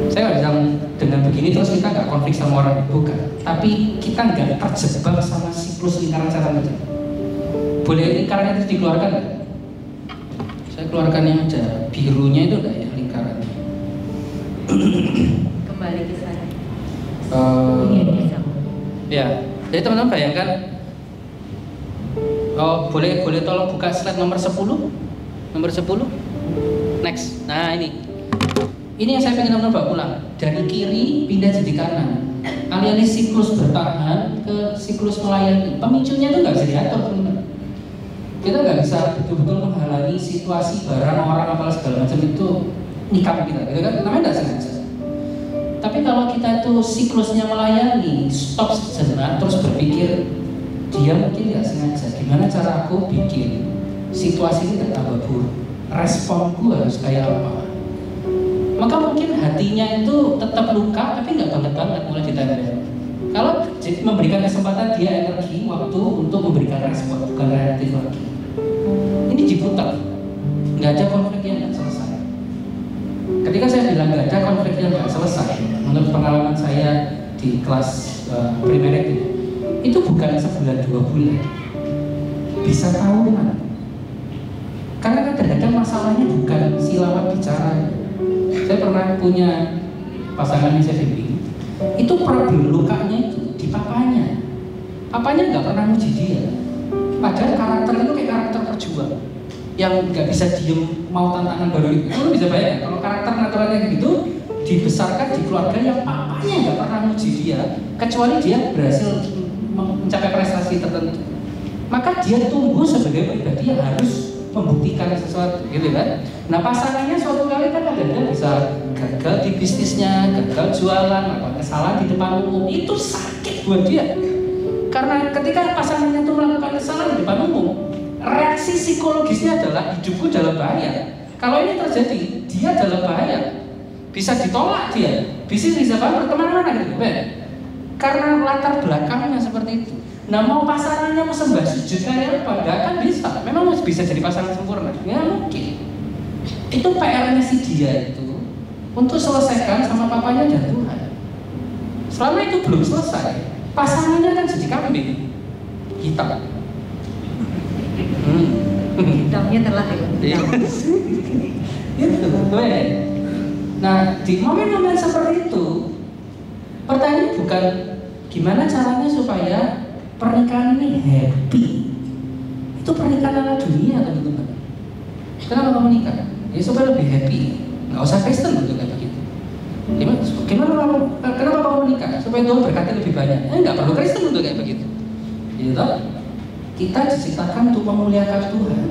S1: Saya nggak bilang dengan begini terus kita nggak konflik sama orang, bukan. Tapi kita nggak terjebak sama siklus lingkaran setan aja. Boleh lingkaran itu dikeluarkan nggak? Saya keluarkan yang ada birunya itu nggak ya lingkarannya?
S2: Kembali ke sana.
S1: Ya, jadi teman-teman bayangkan. Oh, boleh tolong buka slide nomor 10. Nomor 10. Next. Nah, ini yang saya pengen teman-teman bawa pulang. Dari kiri pindah jadi kanan. Alih-alih siklus bertahan ke siklus melayani. Pemicunya itu nggak bisa diatur, teman-teman. Kita nggak bisa betul-betul menghalangi situasi barang orang apa segala macam itu nikam kita, gitu kan? Namanya nggak sengaja. Tapi kalau kita itu siklusnya melayani, stop sejenak, terus berpikir, dia mungkin nggak sengaja. Gimana cara aku bikin situasi ini tidak tambah buruk? Responku harus kayak apa? Maka mungkin hatinya itu tetap luka, tapi nggak banget mulai ditempel. Kalau memberikan kesempatan dia energi, waktu untuk memberikan respon, bukan reaktif lagi. Ini diputar, nggak ada konflik yang nggak selesai. Ketika saya bilang nggak ada konflik yang nggak selesai, menurut pengalaman saya di kelas primer itu bukan sebulan 2 bulan, bisa tahunan. Karena kadang-kadang masalahnya bukan si lawan bicara. Saya pernah punya pasangan yang saya bimbing, itu problem lukanya itu di papanya. papanya nggak pernah muji dia. Padahal karakter itu kayak karakter perjuang yang nggak bisa diem mau tantangan baru itu. Lu bisa bayangkan kalau karakter naturalnya gitu dibesarkan di keluarga yang papanya nggak pernah muji dia, kecuali dia berhasil mencapai prestasi tertentu, maka dia tumbuh sebagai pribadi yang harus membuktikan sesuatu, gitu kan? Nah pasangannya suatu kali kan kadang-kadang bisa gagal di bisnisnya, gagal jualan, melakukan kesalahan di depan umum, itu sakit buat dia. Karena ketika pasangannya itu melakukan kesalahan di depan umum, reaksi psikologisnya adalah hidupku dalam bahaya. Kalau ini terjadi, dia dalam bahaya. Bisa ditolak dia, bisnis bisa bangkrut kemana-mana gitu, karena latar belakangnya seperti itu. Nah mau pasangannya mau sembah sujud kayak apa? Gak akan bisa. Memang bisa jadi pasangan sempurna? Ya mungkin. Itu PR-nya si dia itu untuk selesaikan sama papanya dan Tuhan. Selama itu belum selesai, pasangannya kan jadi kambing hitam.
S2: Hitamnya telah ya.
S1: Gitu. Nah di momen-momen seperti itu, pertanyaan bukan gimana caranya supaya pernikahan ini happy. Itu pernikahan ala dunia teman-teman. Kenapa kamu nikah? Ya supaya lebih happy. Nggak usah Kristen untuk kayak begitu. Kenapa kamu nikah? Supaya Tuhan berkati lebih banyak. Nggak perlu Kristen untuk kayak begitu. Gitu. Kita diciptakan untuk memuliakan Tuhan.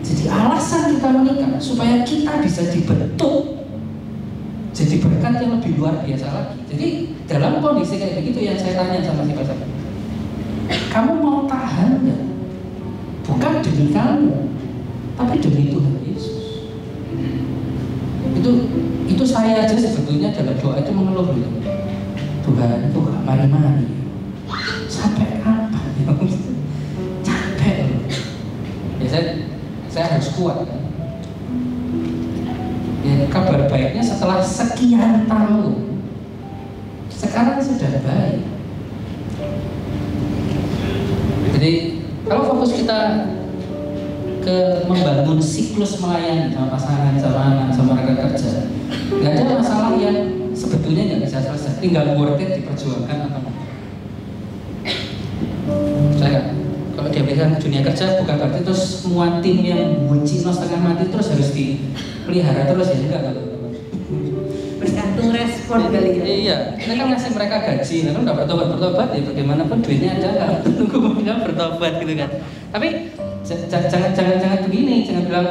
S1: Jadi alasan kita menikah supaya kita bisa dibentuk jadi berkat yang lebih luar biasa lagi. Jadi dalam kondisi kayak begitu yang saya tanya sama si pasangan, kamu mau tahan nggak? Bukan demi kamu, tapi demi Tuhan Yesus. Itu saya aja sebetulnya dalam doa itu mengeluh gitu. Tuhan itu gak mari-mari. Sampai kapan? Capek. Ya saya harus kuat kan. Ya, kabar baiknya setelah sekian tahun sekarang sudah baik. Jadi kalau fokus kita ke membangun siklus melayani sama pasangan, sama anak, sama rekan kerja, nggak ada masalah yang sebetulnya nggak bisa selesai. Tinggal worth it diperjuangkan atau enggak. Saya kalau dia bilang dunia kerja bukan berarti terus semua tim yang bucino setengah mati terus harus dipelihara terus ya, enggak kalau
S2: bergantung respon kali ya.
S1: Iya, kita kan ngasih mereka gaji, kan udah bertobat ya bagaimanapun duitnya ada kan, tunggu mereka bertobat gitu kan. Tapi jangan begini, jangan bilang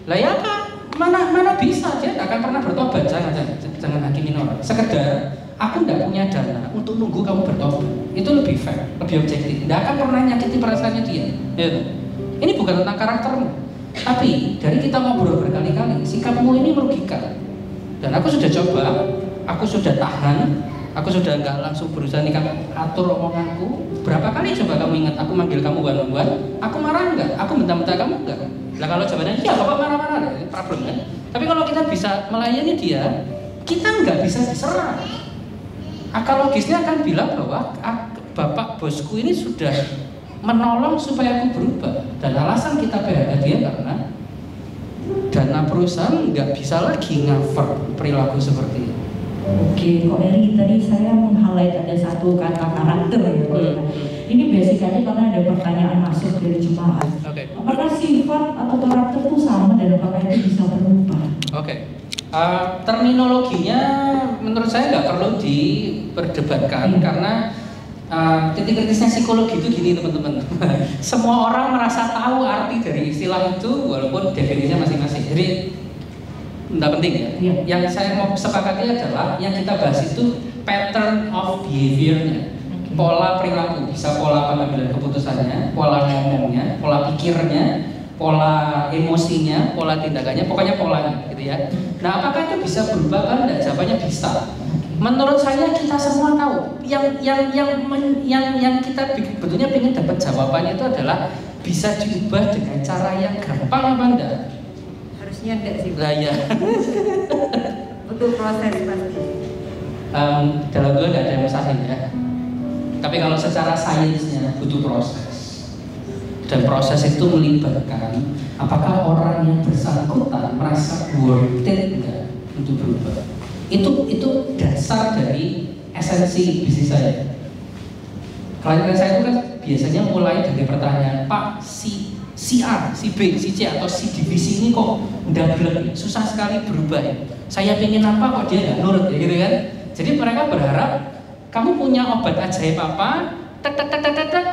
S1: lah ya apa, mana bisa dia nggak akan pernah bertobat, jangan hakimin orang. Sekedar aku nggak punya dana untuk nunggu kamu bertobat, itu lebih fair, lebih objektif. Nggak akan pernah nyakiti perasaannya dia. Ya. Ini bukan tentang karaktermu, tapi dari kita ngobrol berkali-kali, sikapmu ini merugikan. Dan aku sudah coba, aku sudah tahan, aku sudah nggak langsung berusaha nikah atur omonganku. Berapa kali coba kamu ingat aku manggil kamu one-on-one, aku marah nggak? Aku bentak-bentak kamu nggak? Nah kalau jawabannya iya, bapak marah-marah, problem kan? Tapi kalau kita bisa melayani dia, kita nggak bisa diserang. Akal logisnya akan bilang bahwa bapak bosku ini sudah menolong supaya aku berubah. Dan alasan kita PHK dia karena dana perusahaan nggak bisa lagi cover perilaku seperti itu.
S3: Oke, kok Eri tadi saya meng-highlight ada satu kata karakter ya. Ini basically karena ada pertanyaan masuk dari jemaat. Apakah sifat atau karakter itu sama dan apakah itu bisa berubah?
S1: Terminologinya menurut saya nggak perlu diperdebatkan karena titik kritisnya psikologi itu gini teman-teman. Semua orang merasa tahu arti dari istilah itu walaupun definisinya masing-masing. Jadi tidak penting ya. Yang saya mau sepakati adalah yang kita bahas itu pattern of behavior-nya, pola perilaku, bisa pola pengambilan keputusannya, pola ngomongnya, pola pikirnya, pola emosinya, pola tindakannya, pokoknya polanya, gitu ya. Nah, apakah itu bisa berubah kan? Jawabannya bisa. Menurut saya kita semua tahu yang kita sebetulnya ingin dapat jawabannya itu adalah bisa diubah dengan cara yang gampang apa enggak?
S2: Harusnya enggak sih.
S1: Lah ya.
S2: Butuh proses pasti.
S1: Dalam Tuhan enggak ada yang mustahil ya. Tapi kalau secara sainsnya butuh proses. Dan proses itu melibatkan apakah orang yang bersangkutan merasa worth it enggak untuk berubah. Itu dasar dari esensi bisnis saya. Klien saya itu kan biasanya mulai dari pertanyaan, Pak, si A, si B, si C atau si divisi ini kok ndablek, susah sekali berubah ya. Saya pengen apa kok dia nggak nurut ya gitu kan. Jadi mereka berharap kamu punya obat ajaib apa, tek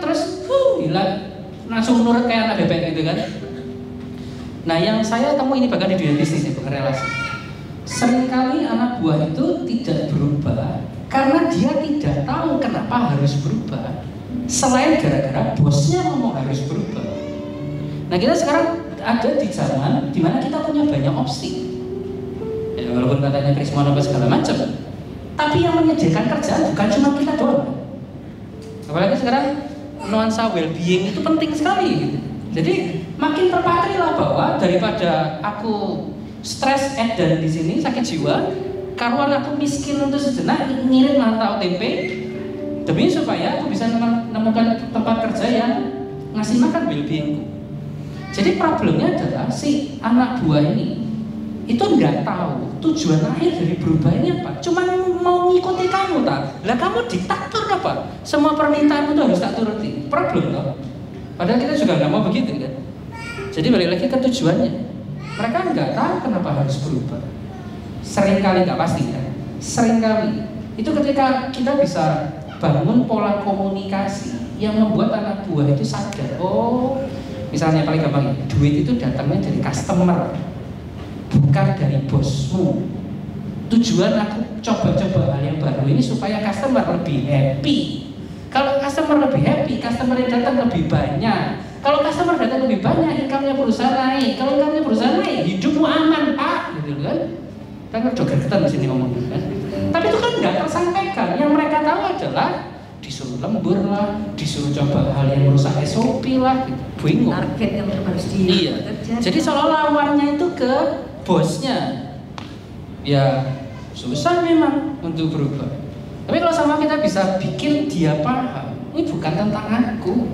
S1: terus hilang, langsung nurut kayak anak bebek gitu kan. Nah yang saya temui ini bahkan di dunia bisnis ya, bukan relasi. Seringkali anak buah itu tidak berubah karena dia tidak tahu kenapa harus berubah, selain gara-gara bosnya ngomong harus berubah. Nah kita sekarang ada di zaman dimana kita punya banyak opsi ya, walaupun katanya Krismon apa segala macam, tapi yang menyediakan kerjaan bukan cuma kita doang. Apalagi sekarang nuansa well-being itu penting sekali gitu. Jadi makin terpatri lah bahwa daripada aku stres dan di sini sakit jiwa, karuan aku miskin untuk sejenak ngirit mantau tempe demi supaya aku bisa menemukan tempat kerja yang ngasih makan well-beingku. Jadi problemnya adalah si anak buah ini itu nggak tahu tujuan akhir dari berubah ini apa. Cuma mau ngikuti kamu tak? Lah kamu diktator apa? Semua permintaanmu itu harus tak turuti. Problem toh. Padahal kita juga nggak mau begitu kan. Jadi balik lagi ke tujuannya. Mereka nggak tahu kenapa harus berubah. Seringkali nggak pasti ya. Seringkali itu ketika kita bisa bangun pola komunikasi yang membuat anak buah itu sadar. Oh, misalnya paling gampang, duit itu datangnya dari customer, bukan dari bosmu. Tujuan aku coba-coba hal yang baru ini supaya customer lebih happy. Kalau customer lebih happy, customer yang datang lebih banyak. Kalau customer datang lebih banyak, income-nya perusahaan naik. Kalau income-nya perusahaan naik, hidupmu aman, Pak, gitu kan? Kita kan udah gregetan di sini ngomongin kan. Tapi itu kan nggak tersampaikan. Yang mereka tahu adalah disuruh lembur lah, disuruh coba hal yang merusak SOP lah, gitu. Bingung.
S2: Target yang harus
S1: iya. Jadi seolah lawannya itu ke bosnya. Ya susah memang untuk berubah. Tapi kalau sama kita bisa bikin dia paham, ini bukan tentang aku,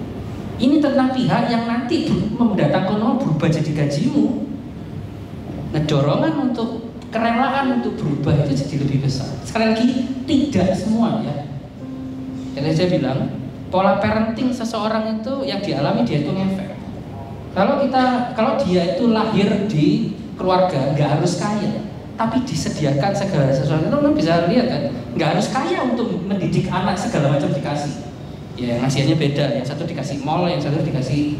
S1: ini tentang pihak yang nanti mendatangkan orang berubah jadi gajimu. Nah dorongan untuk kerelaan untuk berubah itu jadi lebih besar. Sekali lagi tidak semua ya. Jadi saya bilang pola parenting seseorang itu yang dialami dia itu ngefek. Kalau dia itu lahir di keluarga nggak harus kaya, tapi disediakan segala sesuatu, itu bisa lihat kan, nggak harus kaya untuk mendidik anak segala macam dikasih. Ya ngasihnya beda, yang satu dikasih mall, yang satu dikasih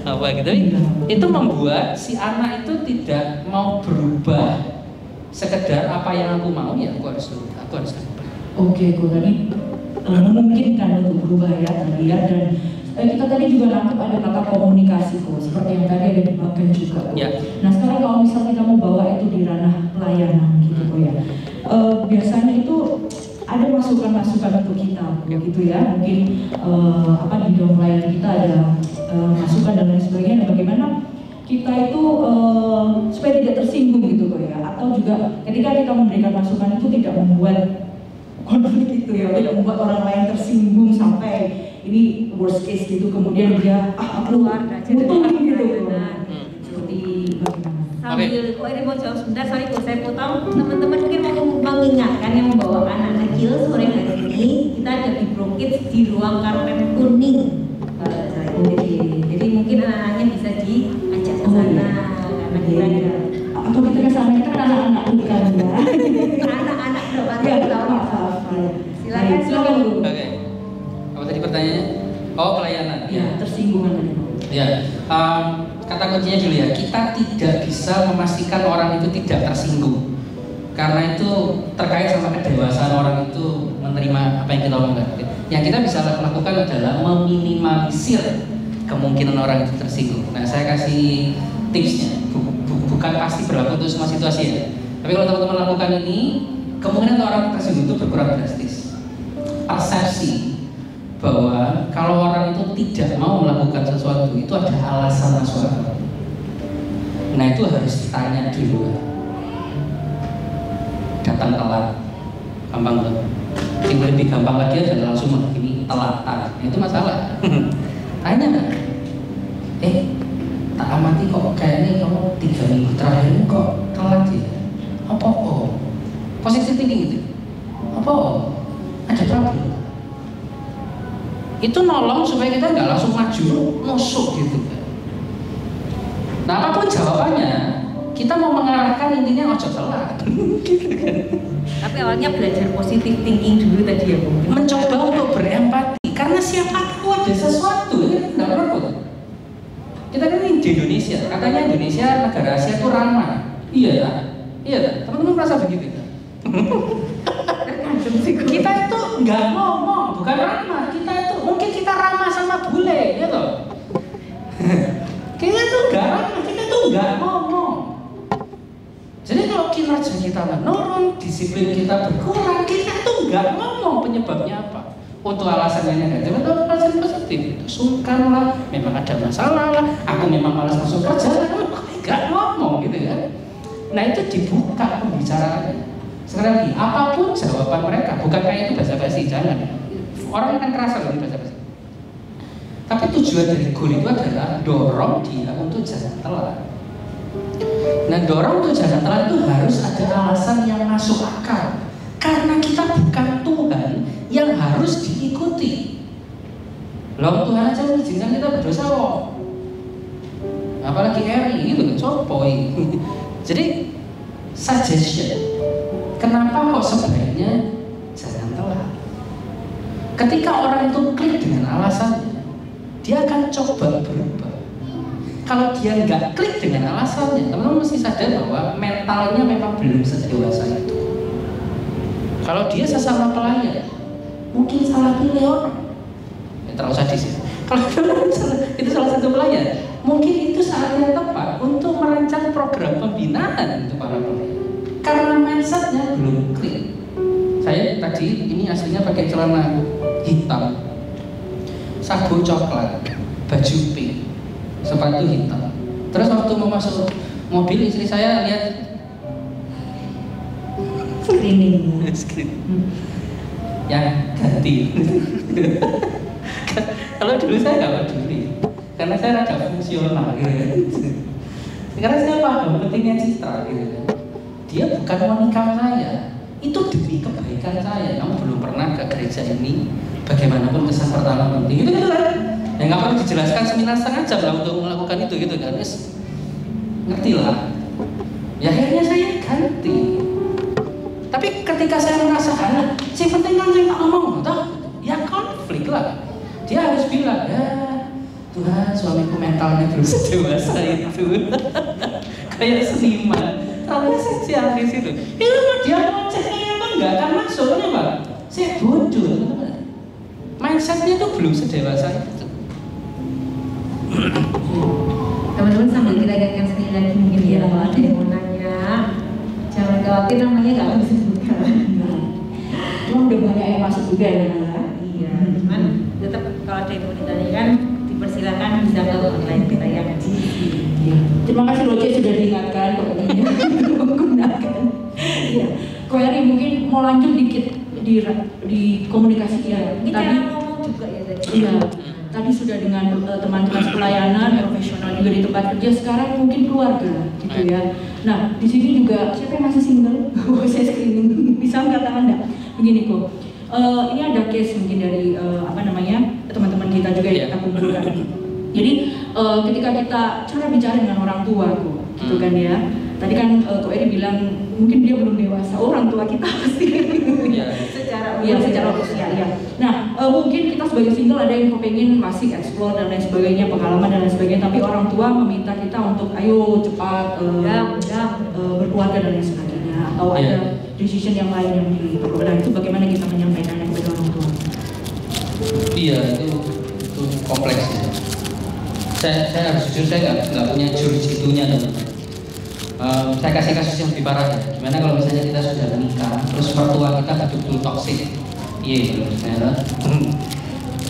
S1: apa gitu. Itu membuat si anak itu tidak mau berubah sekedar apa yang aku mau, ya aku harus
S3: Oke, kok tadi memungkinkan untuk berubah ya tadi ya, dan kita tadi juga nangkep ada kata komunikasi kok, seperti yang tadi ada dipakai juga.
S1: Ya.
S3: Nah sekarang kalau misalnya kita mau bawa itu di ranah pelayanan gitu kok ya, biasanya itu ada masukan-masukan untuk kita, gitu ya. Mungkin di dalam pelayanan kita ada masukan dan lain sebagainya. Dan bagaimana kita itu supaya tidak tersinggung gitu kok ya, atau juga ketika kita memberikan masukan itu tidak membuat konflik itu ya, tidak membuat orang lain tersinggung sampai ini worst case gitu, kemudian dia
S2: keluar
S3: gitu. Seperti bagaimana?
S2: Sambil ini mau jawab sebentar, sorry kalau saya potong, teman-teman mungkin mau mengingatkan yang membawa anak kecil sore hari ini kita ada di Brokit di ruang karpet kuning. Jadi mungkin anak-anaknya bisa diajak ke sana karena kita ada.
S3: Atau kita ke sana, kita kan anak-anak bukan ya?
S2: Anak-anak doang.
S3: Ya, silakan Bu.
S1: Oke. Apa tadi pertanyaannya? Oh, pelayanan.
S3: Ya, tersinggungan tadi.
S1: Ya, kata kuncinya dulu ya, kita tidak bisa memastikan orang itu tidak tersinggung, karena itu terkait sama kedewasaan orang itu menerima apa yang kita omongkan. Yang kita bisa lakukan adalah meminimalisir kemungkinan orang itu tersinggung. Nah, saya kasih tipsnya, bukan pasti berlaku untuk semua situasi ya, tapi kalau teman-teman lakukan ini, kemungkinan orang tersinggung itu berkurang drastis. Persepsi bahwa kalau orang itu tidak mau melakukan sesuatu itu ada alasan masuk akal. Nah itu harus ditanya dulu. Datang telat, gampang tuh. Yang lebih gampang lagi adalah langsung menghakimi telat. Itu masalah. Tanya, tak amati kok kayaknya kamu 3 minggu terakhir ini kok telat ya? Apa? Positive thinking gitu. Apa? Ada problem. itu nolong supaya kita nggak langsung maju nusuk gitu kan. Nah apapun jawabannya, kita mau mengarahkan intinya ojo telat gitu kan.
S2: Tapi awalnya belajar positive thinking dulu tadi ya Bu.
S1: Mencoba untuk berempati, karena siapa tahu ada sesuatu, ini nggak perlu. Kita kan ini di Indonesia, katanya Indonesia negara Asia itu ramah. Iya ya, iya tak? Teman-teman merasa begitu? Kita itu nggak ngomong, bukan ramah. Kita itu mungkin kita ramah sama bule, gitu. Kita tuh nggak ramah, kita tuh nggak ngomong. Jadi kalau kinerja kita menurun, disiplin kita berkurang, kita tuh nggak ngomong penyebabnya apa. Untuk alasan yang negatif atau alasan positif, itu sungkan lah, memang ada masalah lah, aku memang malas masuk kerja, nggak ngomong gitu kan. Nah itu dibuka pembicaraannya. Sekali lagi, apapun jawaban mereka, bukan kayak itu basa-basi, jangan. Orang akan kerasa loh basa-basi. Tapi tujuan dari goal itu adalah dorong dia untuk jangan telat. Nah dorong untuk jangan telat itu harus ada alasan yang masuk akal. Karena kita bukan Tuhan yang harus diikuti. Loh Tuhan aja mengizinkan kita berdosa kok. Apalagi Eri gitu, copoy. Jadi suggestion, kenapa kok sebaiknya jangan telat? Ketika orang itu klik dengan alasannya, dia akan coba berubah. Kalau dia nggak klik dengan alasannya, teman-teman mesti sadar bahwa mentalnya memang belum sedewasa itu. Kalau dia sesama pelayan, mungkin salah pilih orang. Terlalu sadis ya. Kalau itu salah satu pelayan, mungkin itu saat yang tepat untuk merancang program pembinaan untuk para pelayan. Karena mindsetnya belum klik. Saya tadi ini aslinya pakai celana hitam, sabuk coklat, baju pink, sepatu hitam. Terus waktu mau masuk mobil istri saya lihat
S2: screening.
S1: Ya ganti. Kalau dulu saya nggak peduli, karena saya rada fungsional gitu. Karena saya paham pentingnya citra gitu. Dia bukan mau nikah saya, itu demi kebaikan saya. Kamu belum pernah ke gereja ini, bagaimanapun kesan pertama penting gitu kan. Ya nggak perlu dijelaskan seminar setengah jam lah untuk melakukan itu gitu kan. Ngerti lah. Ya akhirnya saya ganti. Tapi ketika saya merasa sing penting kan saya tak ngomong, toh ya konflik lah. Dia harus bilang, ya Tuhan suamiku mentalnya belum sedewasa itu. Kayak seniman, terlalu sosialis itu. Itu dia ngocehnya apa enggak akan masuknya Pak. Saya bodoh. Mindsetnya tuh belum sedewasa itu.
S2: Teman-teman sambil kita ingatkan sekali lagi mungkin ya kalau ada yang mau nanya, jangan khawatir namanya nggak akan disebutkan.
S3: Cuma udah banyak yang masuk juga ya.
S2: Iya, cuman tetap kalau ada yang mau ditanyakan dipersilakan bisa ke online kita ya.
S3: Terima kasih Roce sudah diingatkan pokoknya menggunakan. Iya. Query mungkin mau lanjut dikit di komunikasi ya.
S2: Ini cara ngomong juga ya tadi.
S3: Iya. Tadi sudah dengan teman-teman pelayanan profesional juga di tempat kerja, sekarang mungkin keluarga gitu ya. Nah di sini juga siapa yang masih single? Saya screening bisa angkat tangan enggak? Begini kok. Ini ada case mungkin dari teman-teman kita juga yang kita kumpulkan. Jadi ketika kita cara bicara dengan orang tua kok, gitu kan ya. Tadi kan Kok Eri bilang mungkin dia belum dewasa, orang tua kita pasti secara usia ya. Nah mungkin kita sebagai single ada yang kepengen masih explore dan lain sebagainya, pengalaman dan lain sebagainya, tapi orang tua meminta kita untuk ayo cepat berkeluarga dan lain sebagainya, atau ada decision yang lain yang diperlukan. Itu bagaimana kita menyampaikannya kepada orang tua?
S1: Iya itu kompleks ya. Saya harus jujur, saya nggak punya jurus itunya teman-teman. Saya kasih kasus yang lebih parah ya. Gimana kalau misalnya kita sudah menikah, terus mertua kita betul-betul toksik? Iya,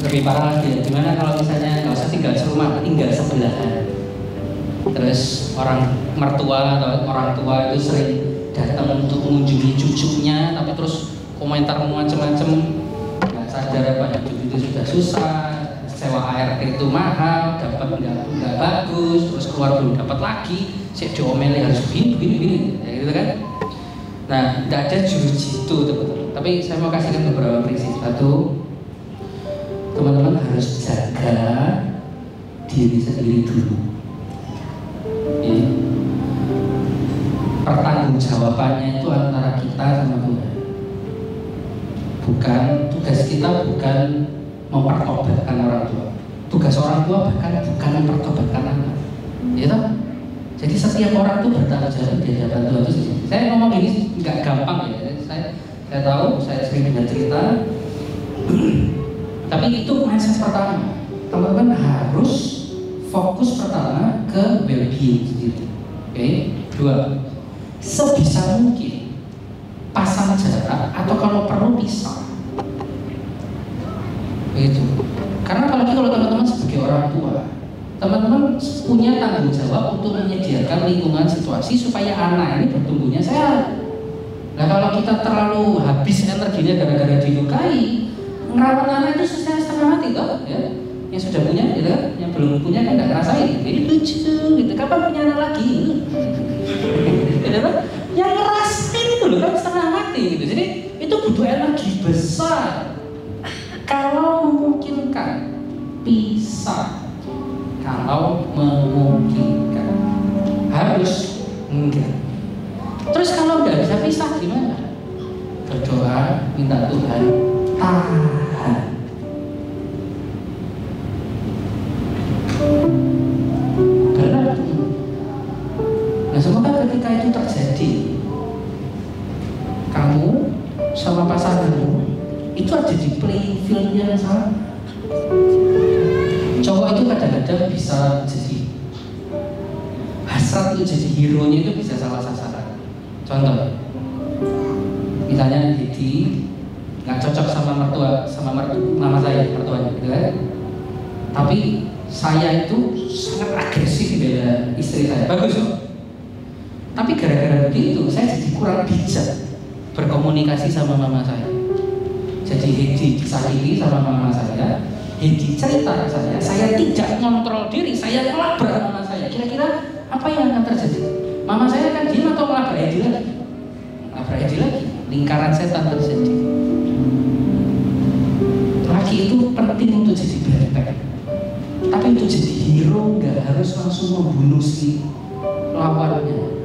S1: lebih parah lagi. Gimana kalau misalnya nggak usah tinggal serumah, tinggal sebelahan. Terus orang mertua atau orang tua itu sering datang untuk mengunjungi cucunya, tapi terus komentar macam-macam, nggak sadar apa hidup itu sudah susah, sewa ART itu mahal, dapat nggak bagus, terus keluar belum dapat lagi. Saya diomelin harus begini, ya gitu kan? Nah, tidak ada jurus jitu teman-teman. Tapi saya mau kasihkan beberapa prinsip. Satu, teman-teman diri sendiri dulu. Ya. Pertanggungjawabannya itu antara kita sama Tuhan. Bukan, tugas kita bukan mempertobatkan orang tua. Tugas orang tua bahkan bukan mempertobatkan anak. Ya toh? Jadi setiap orang itu bertanggung jawab di hadapan Tuhan itu sendiri. Saya ngomong ini nggak gampang ya. Saya tahu, saya sering dengar cerita. Tapi itu mindset pertama. Teman-teman harus fokus pertama ke well-being sendiri. Oke, dua, sebisa mungkin pasang jarak atau kalau perlu pisah. Begitu. Karena apalagi kalau teman-teman sebagai orang tua, teman-teman punya tanggung jawab untuk menyediakan lingkungan situasi supaya anak ini bertumbuhnya sehat. Nah kalau kita terlalu habis energinya gara-gara dilukai, merawat anak itu setengah mati toh, ya. Yang sudah punya, gitu kan? Yang belum punya kan nggak ngerasain. Ini lucu, gitu. Kapan punya anak lagi? Gitu kan? Yang ngerasain itu loh kan setengah mati, gitu. Jadi itu butuh energi besar. Kalau memungkinkan, pisah. Kalau memungkinkan, harus enggak. Terus kalau nggak bisa pisah gimana? Berdoa, minta Tuhan tahan. Berat. Nah semoga ketika itu terjadi, kamu sama pasanganmu itu ada di playing field yang sama. Cowok itu kadang-kadang bisa jadi hasrat itu jadi hero-nya itu bisa salah sasaran. Contoh, misalnya Didi nggak cocok sama mama saya, mertuanya, gitu kan? Tapi saya itu sangat agresif bela istri saya, bagus loh. Tapi gara-gara begitu, saya jadi kurang bijak berkomunikasi sama mama saya. Jadi Hedi disakiti sama mama saya, Hedi cerita ke saya tidak ngontrol diri, saya melabrak mama saya. Kira-kira apa yang akan terjadi? Mama saya akan diam atau melabrak Hedi lagi? Melabrak Hedi lagi, lingkaran setan terjadi. Laki itu penting untuk jadi benteng, tapi untuk jadi hero nggak harus langsung membunuh si lawannya.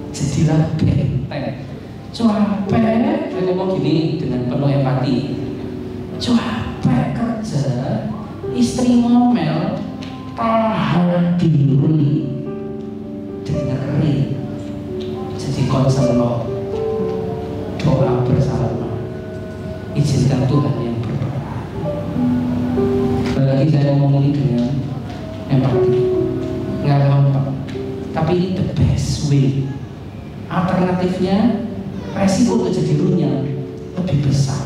S1: Jadilah benteng. Capek, saya ngomong gini dengan penuh empati. Capek kerja, istri ngomel, tahan diri, dengerin. Jadi concern lo, doa bersama, izinkan Tuhan yang berdoa. Lagi saya ngomong ini dengan empati, nggak gampang, tapi ini the best way. Alternatifnya resiko terjadi runyam lebih besar.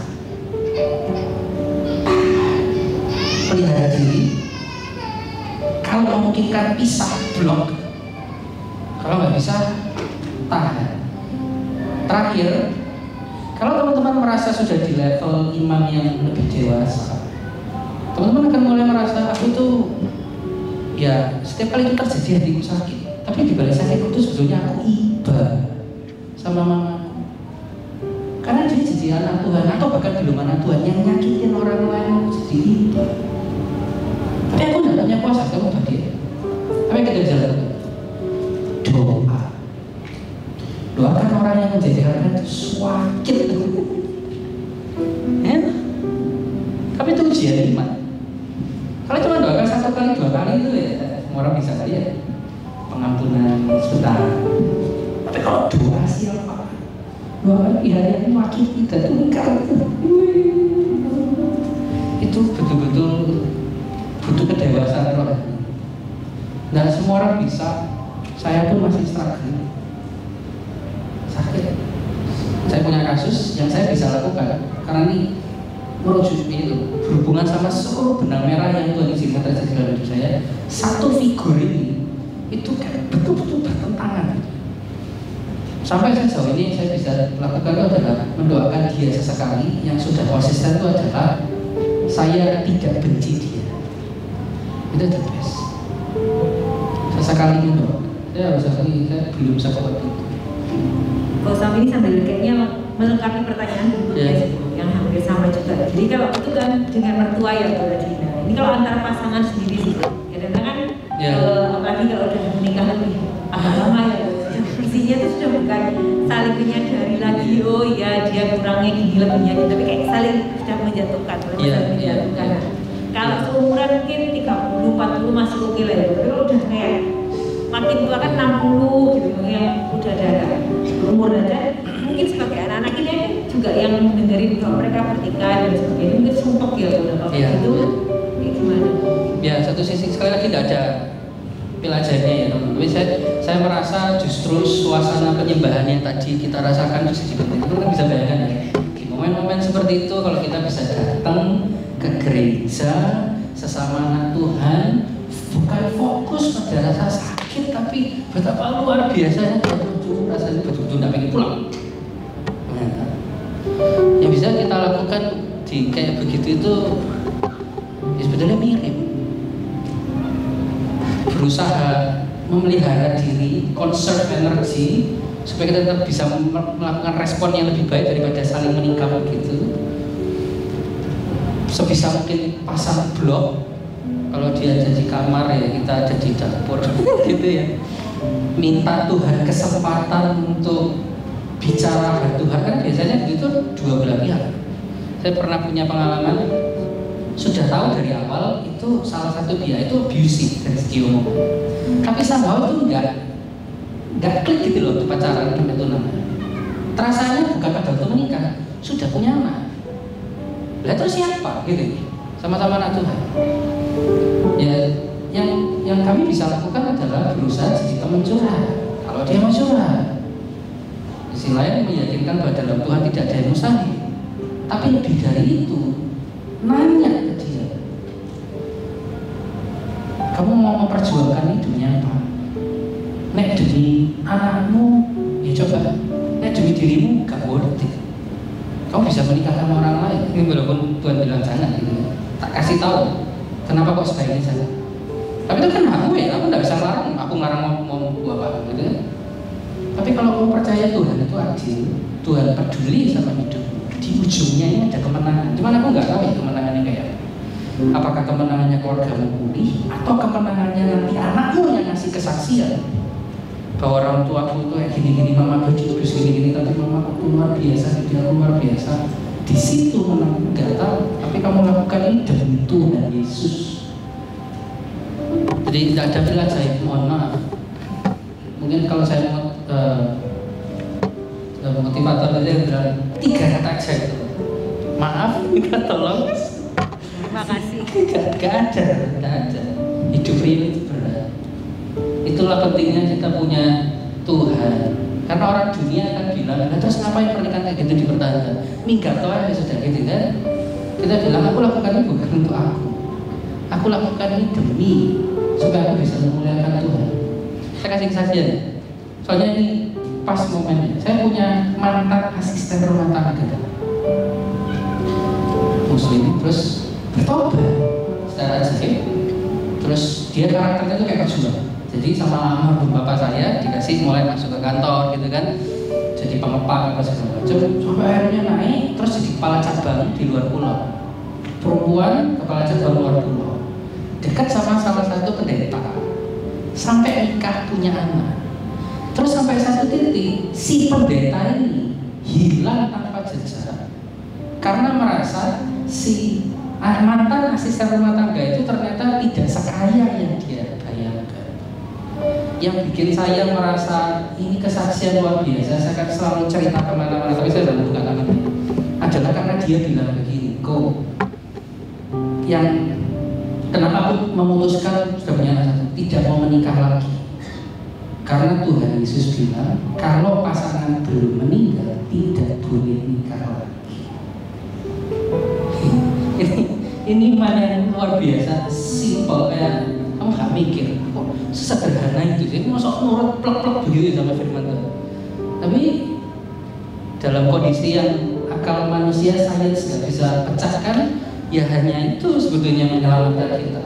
S1: Pelihara diri. Kalau memungkinkan pisah, blok. Kalau nggak bisa, tahan. Terakhir, kalau teman-teman merasa sudah di level imam yang lebih dewasa, teman-teman akan mulai merasa aku tuh ya setiap kali itu terjadi hatiku sakit, tapi di balik sakitku itu sebetulnya aku iba sama mamaku. Karena dia jadi anak Tuhan atau bahkan belum anak Tuhan yang nyakitin orang lain jadi iba. Tapi aku tidak punya kuasa, kamu bahagia. Tapi kita jalan doa. Doakan orang yang menjadi anak itu sakit. Ya? Tapi itu ujian iman. Kalau cuma doakan 1 kali 2 kali itu ya semua orang bisa kali ya pengampunan sebentar. Tapi kalau doa siapa? Doa pihak yang wakil kita tungkar. Itu betul-betul butuh kedewasaan rohani. Dan semua orang bisa. Saya pun masih struggle. Sakit. Saya punya kasus yang saya bisa lakukan karena ini merujuk itu berhubungan sama seluruh benang merah yang Tuhan izinkan terjadi dalam hidup saya. Satu figur ini itu kayak betul-betul bertentangan. Sampai sejauh ini saya bisa lakukan itu adalah mendoakan dia sesekali. Yang sudah konsisten itu adalah saya tidak benci dia. Itu the best. Sesekali mendoakan. Saya harus sekali, saya belum sekuat itu.
S2: Kalau sama ini sambil kayaknya melengkapi pertanyaan yang hampir sama juga. Jadi kalau itu kan dengan mertua ya Bu Radina. Ini kalau antar pasangan sendiri sih. Kadang-kadang kan apalagi kalau udah menikah lebih lama ya, isinya itu sudah bukan saling menyadari lagi, oh iya dia kurangnya gini lebihnya, tapi kayak saling sudah menjatuhkan. Kalau seumuran mungkin 30-40 masih oke lah ya, tapi kalau udah kayak makin tua kan 60 gitu ya, udah ada umur ada, mungkin sebagai anak-anak ini juga yang dengerin kalau mereka bertingkah dan sebagainya mungkin sumpah ya kalau itu gimana?
S1: Ya, satu sisi sekali lagi tidak ada pelajarannya ya teman-teman. Tapi saya merasa justru suasana penyembahan yang tadi kita rasakan di sisi penting itu kan bisa bayangkan ya. Di momen-momen seperti itu kalau kita bisa datang ke gereja sesama anak Tuhan, bukan fokus pada rasa sakit, tapi betapa luar biasanya betul-betul rasanya betul-betul tidak pengen pulang. Nah, yang bisa kita lakukan di kayak begitu itu ya sebetulnya mirip. Berusaha memelihara diri, conserve energi supaya kita tetap bisa melakukan respon yang lebih baik daripada saling menikam begitu. Sebisa mungkin pasang blok, kalau dia ada di kamar ya kita ada di dapur gitu ya. Minta Tuhan kesempatan untuk bicara dengan Tuhan, kan biasanya begitu dua belah pihak. Saya pernah punya pengalaman, sudah tahu dari awal itu salah satu pihak itu abusive dari segi umum, tapi somehow itu nggak klik gitu loh untuk pacaran sampai tunangan. Terasanya bukan pada waktu menikah, sudah punya anak. Lah terus siapa gitu? Sama-sama anak Tuhan. Ya, yang kami bisa lakukan adalah berusaha jadi teman curhat. Kalau dia mau curhat, di sisi lain meyakinkan bahwa dalam Tuhan tidak ada yang mustahil. Tapi lebih dari itu, nanya ke dia, kamu mau memperjuangkan hidupnya apa? Nek demi anakmu, ya coba. Nek demi dirimu, gak worth it. Kamu bisa menikah sama orang lain. Ini walaupun Tuhan bilang jangan gitu. Tak kasih tahu. Kenapa kok sebaiknya jangan? Tapi itu kan aku ya, aku nggak bisa larang. Aku ngarang mau apa gitu kan. Tapi kalau kamu percaya Tuhan itu adil, Tuhan peduli sama hidup, di ujungnya ini ada kemenangan. Cuman aku nggak tahu ya kemenangannya kayak apa. Apakah kemenangannya keluargamu pulih, atau kemenangannya nanti anakmu yang ngasih kesaksian bahwa orang tuaku itu kayak gini-gini, mama begitu gini-gini, tapi mama aku luar biasa, dia luar biasa. Di situ menang, nggak tahu. Tapi kamu lakukan ini demi Tuhan Yesus. Jadi tidak ada pilihan, mohon maaf. Mungkin kalau saya motivator aja bilang 3 kata aja itu. Maaf, minta tolong.
S2: Terima kasih.
S1: Gak ada. Hidup ini itu berat. Itulah pentingnya kita punya Tuhan. Karena orang dunia akan bilang, nah, terus ngapain pernikahan kayak gitu dipertahankan? Minggat toh aja sudah gitu kan? Kita bilang, aku lakukan ini bukan untuk aku lakukan ini demi supaya aku bisa memuliakan Tuhan. Saya kasih kesaksian. Soalnya ini pas momennya. Saya punya mantan asisten rumah tangga Muslim, terus bertobat secara ajaib. Terus dia karakternya itu kayak pejuang. Jadi sama almarhum bapak saya dikasih mulai masuk ke kantor gitu kan, jadi pengepak apa segala macam, sampai akhirnya naik terus jadi kepala cabang di luar pulau. Perempuan kepala cabang luar pulau, dekat sama salah satu pendeta, sampai nikah punya anak. Terus sampai satu titik si pendeta ini hilang tanpa jejak karena merasa si mantan asisten rumah tangga itu ternyata tidak sekaya yang dia bayangkan. Yang bikin saya merasa ini kesaksian luar biasa, saya akan selalu cerita kemana-mana, tapi saya tidak bukan namanya, adalah karena dia bilang begini, kok yang kenapa aku memutuskan sudah punya anak satu, tidak mau menikah lagi, karena Tuhan Yesus bilang kalau pasangan belum meninggal tidak boleh nikah lagi. Ini mana yang luar biasa, simple kayak kamu gak mikir kok sesederhana itu sih, masuk nurut plek-plek begitu sama firman Tuhan. Tapi dalam kondisi yang akal manusia sains gak bisa pecahkan, ya hanya itu sebetulnya menyelamatkan kita.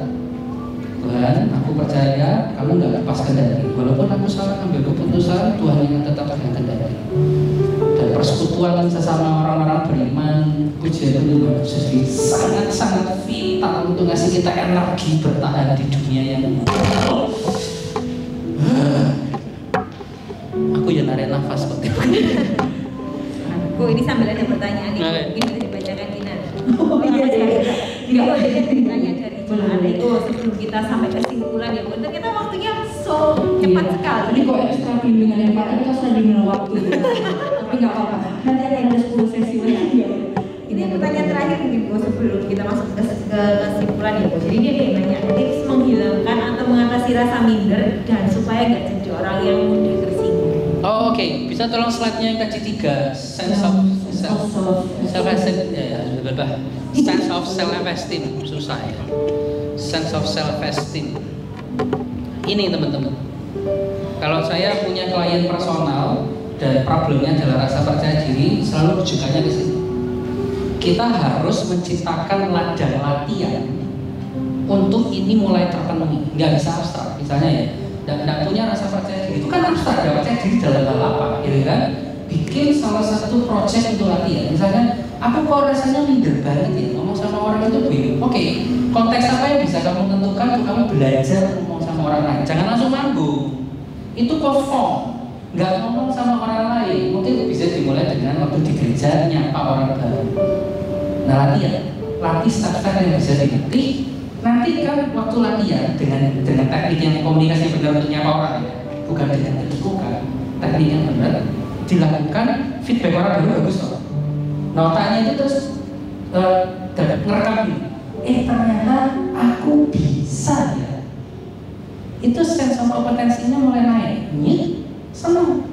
S1: Tuhan, aku percaya kamu gak lepas kendali, walaupun aku salah ambil keputusan, Tuhan yang tetap akan kendali. Dan persekutuan sesama orang-orang beriman, pujian itu jadi sangat-sangat vital untuk ngasih kita energi bertahan di dunia yang aku ya narik nafas kok.
S2: Bu, ini sambil ada pertanyaan nih, mungkin bisa dibacakan Dina.
S3: Oh iya.
S2: Ini kalau ada pertanyaan dari jemaat itu sebelum kita sampai kesimpulan ya, Bu. Kita waktunya so cepat sekali.
S3: Ini kok ekstra bimbingan yang Pak, kita sudah dengan waktu. Tapi nggak apa-apa. Nanti ada 10 sesi lagi.
S2: Ini pertanyaan terakhir mungkin Bu sebelum kita masuk ke kesimpulan ya, Bu. Jadi dia nanya tips menghilangkan atau mengatasi rasa minder dan supaya nggak jadi orang yang mudah tersinggung.
S1: Oh oke. Bisa tolong slide-nya yang tadi 3, sense of self-esteem, sense of self-esteem, susah ya. Sense of self-esteem. Ini teman-teman. Kalau saya punya klien personal dan problemnya adalah rasa percaya diri, selalu rujukannya ke sini. Kita harus menciptakan ladang latihan untuk ini mulai terpenuhi. Nggak bisa abstrak, misalnya ya. Dan tidak punya rasa percaya diri itu kan abstrak, nggak percaya diri dalam hal apa, gitu kan? Bikin salah satu project untuk latihan. Misalnya, aku kok rasanya minder banget ya ngomong sama orang itu bingung. Oke, konteks apa yang bisa kamu tentukan untuk kamu belajar ngomong sama orang lain? Jangan langsung manggung. Itu perform, nggak ngomong sama orang lain. Mungkin bisa dimulai dengan waktu di gereja nyapa orang baru. Nah latihan, latih staf-staf yang bisa dilatih. Nanti kan waktu latihan dengan teknik yang komunikasi benar untuk nyapa orang ya, bukan dengan kedudukan, teknik yang benar dilakukan, feedback orang baru bagus kok. Notanya itu terus ngerekam ini. Ternyata aku bisa ya. Itu sense of kompetensinya mulai naik. Senang,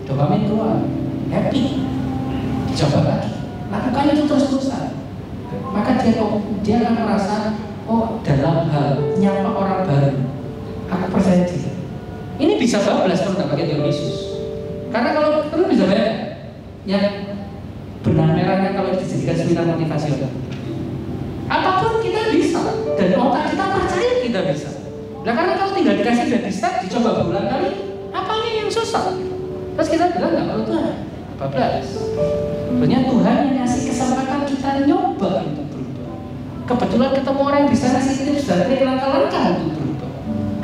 S1: dopamin keluar, happy. Coba lagi, lakukan itu terus-terusan. Maka dia akan merasa, oh dalam hal nyapa orang baru, aku percaya diri. Ini bisa bablas kalau nggak pakai Dionysus. Karena kalau teman bisa bayar, yang benang merahnya kalau dijadikan seminar motivasional, apapun kita bisa dan otak kita percaya kita bisa. Nah karena kalau tinggal dikasih baby step, dicoba berulang kali, apanya yang susah? Terus kita bilang nggak perlu Tuhan, bablas. Sebenarnya Tuhan yang ngasih kesempatan kita nyoba untuk berubah. Kebetulan ketemu orang yang bisa ngasih tips dari langkah-langkah untuk berubah.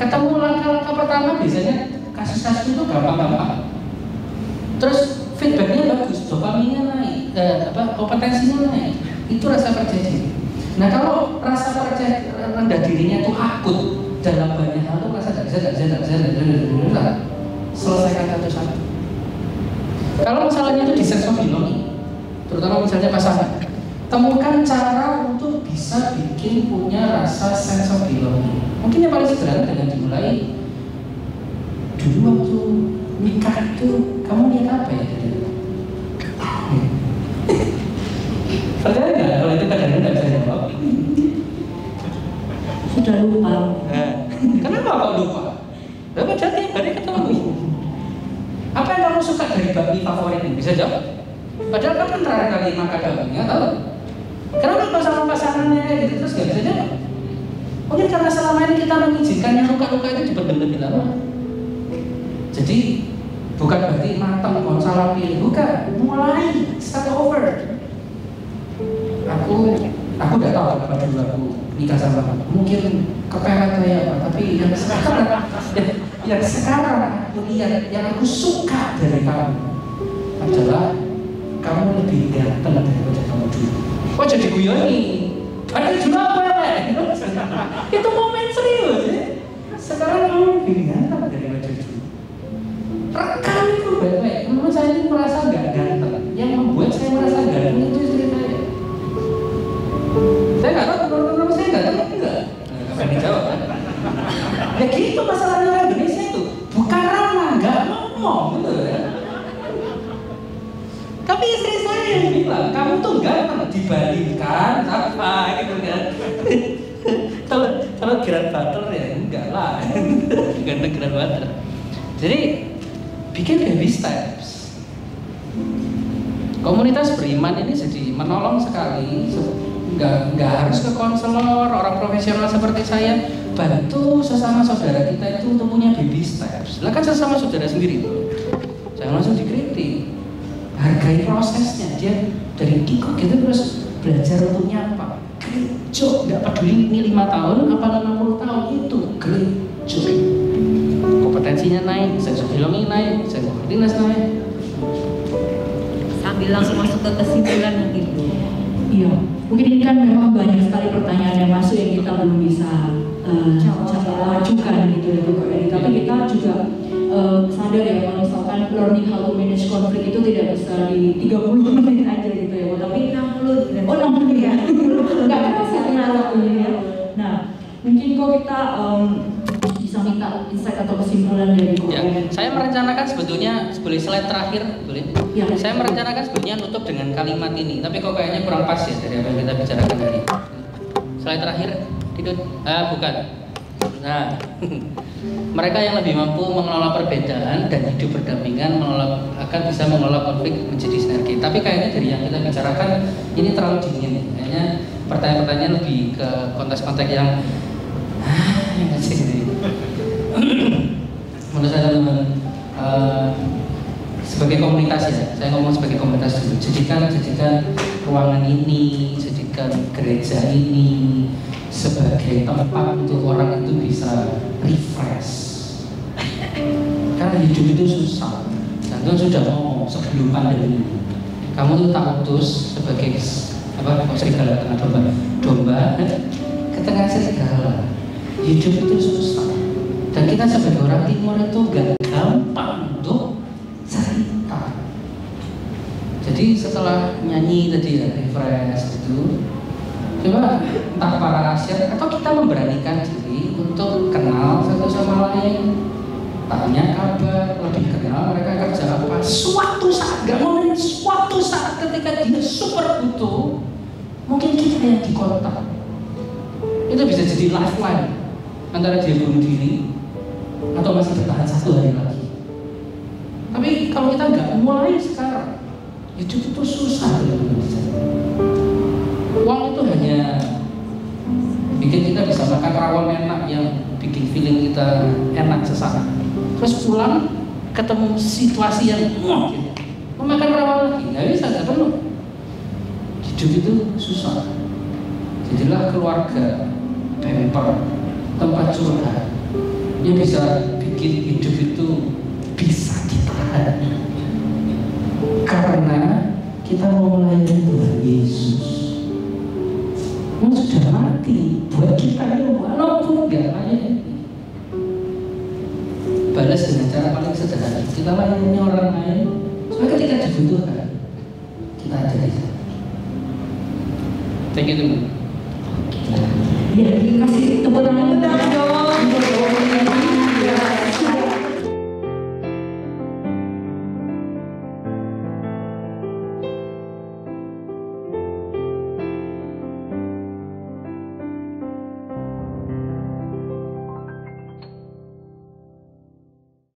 S1: Ketemu langkah-langkah pertama biasanya kasus-kasus itu gampang-gampang. Terus feedbacknya bagus, dopaminnya naik, kompetensinya naik. Itu rasa percaya diri. Nah kalau rasa percaya rendah dirinya itu akut dalam banyak hal, itu merasa nggak bisa, selesaikan satu-satu. Kalau masalahnya itu di sense of belonging, terutama misalnya pasangan, temukan cara untuk bisa bikin punya rasa sense of belonging. Mungkin yang paling sederhana dengan dimulai dulu waktu nikah itu kamu lihat apa ya? Percaya nggak kalau itu kadang-kadang nggak bisa jawab?
S3: Sudah lupa.
S1: Kenapa kok lupa? Padahal tiap hari ketemu. Apa yang kamu suka dari bakmi favorit ini? Bisa jawab. Padahal kamu terakhir kali makan bakmi, nggak tahu. Kenapa sama pasangannya gitu terus nggak bisa jawab? Mungkin karena selama ini kita mengizinkan yang luka-luka itu dipendam lebih lama. Jadi bukan berarti matang mau salah pilih, bukan. Mulai start over. Aku nggak tahu kenapa dulu aku nikah sama kamu. Mungkin kepepet kayak apa, tapi yang sekarang aku lihat, yang aku suka dari kamu adalah kamu lebih ganteng daripada kamu dulu. Kok jadi guyoni? Ada juga apa? Itu momen serius ya. Sekarang kamu lebih ganteng daripada dulu. Rekam itu baik-baik. Menurut saya ini merasa nggak ganteng. Yang membuat saya merasa ganteng itu istri saya. Saya nggak tahu menurut saya ganteng enggak. Kapan dijawab kan? Ya gitu masalahnya orang Indonesia itu. Bukan ramah, nggak ngomong, betul ya. Tapi istri saya yang bilang, kamu tuh ganteng dibandingkan apa gitu kan. Kalau Grand Butter ya enggak lah. Ganteng Grand Butter. Jadi bikin baby steps. Komunitas beriman ini jadi menolong sekali. Nggak harus ke konselor, orang profesional seperti saya. Bantu sesama saudara kita itu untuk punya baby steps. Lah kan sesama saudara sendiri tuh. Jangan langsung dikritik. hargai prosesnya. Dia dari kikuk gitu terus belajar untuk nyapa. Gerejo, nggak peduli ini 5 tahun apa 50 tahun, itu gerejo. Kompetensinya naik, sense of belonging naik, sense of worthiness naik.
S2: Sambil langsung masuk ke kesimpulan nanti.
S3: Iya, mungkin ini kan memang banyak sekali pertanyaan yang masuk yang kita belum bisa ajukan gitu ya Bu Eri. Tapi kita juga sadar ya kalau misalkan learning how to manage konflik itu tidak bisa di 30 menit aja gitu ya Bu. Tapi 60. Oh 60 ya. Enggak kerasa ya. Nah, mungkin kok kita bisa minta insight atau kesimpulan dari Bu Eri.
S1: Saya merencanakan sebetulnya boleh slide terakhir, boleh? Ya. Saya merencanakan sebetulnya nutup dengan kalimat ini, tapi kok kayaknya kurang pas ya dari apa yang kita bicarakan hari ini. Slide terakhir, tidak? Bukan. Nah, mereka yang lebih mampu mengelola perbedaan dan hidup berdampingan akan bisa mengelola konflik menjadi sinergi. Tapi kayaknya dari yang kita bicarakan ini terlalu dingin. Kayaknya pertanyaan-pertanyaan lebih ke konteks-konteks yang nggak sih ini. Menurut saya teman-teman, sebagai komunitas ya, saya ngomong sebagai komunitas dulu. Jadikan ruangan ini, jadikan gereja ini sebagai tempat untuk orang itu bisa refresh. Karena hidup itu susah. Jangan sudah ngomong sebelum pandemi ini. Kamu tuh tak utus sebagai serigala tengah domba ke tengah serigala. Hidup itu susah. Dan kita sebagai orang timur itu gak gampang untuk cerita. Jadi setelah nyanyi tadi ya, refresh itu, coba entah para asyir atau kita memberanikan diri untuk kenal satu sama lain, tanya kabar, lebih kenal mereka kerja apa. Suatu saat, gak mau nanya, suatu saat ketika dia super butuh, mungkin kita yang di kota itu bisa jadi lifeline antara dia bunuh diri atau masih bertahan 1 hari lagi. Tapi kalau kita nggak mulai sekarang, hidup itu susah. Uang itu hanya bikin kita bisa makan rawon enak yang bikin feeling kita enak sesaat. Terus pulang ketemu situasi yang mau makan rawon lagi, nggak bisa, nggak perlu. Hidup itu susah. Jadilah keluarga, pamper, tempat curhat yang bisa bikin hidup itu bisa ditahan. Karena kita mau melayani Tuhan Yesus yang sudah mati buat kita ini, walaupun nggak layak. Balas dengan cara paling sederhana, kita layani orang lain supaya ketika dibutuhkan kita ada di sana. Thank you teman.
S3: Ya, terima kasih. Tepuk tangan.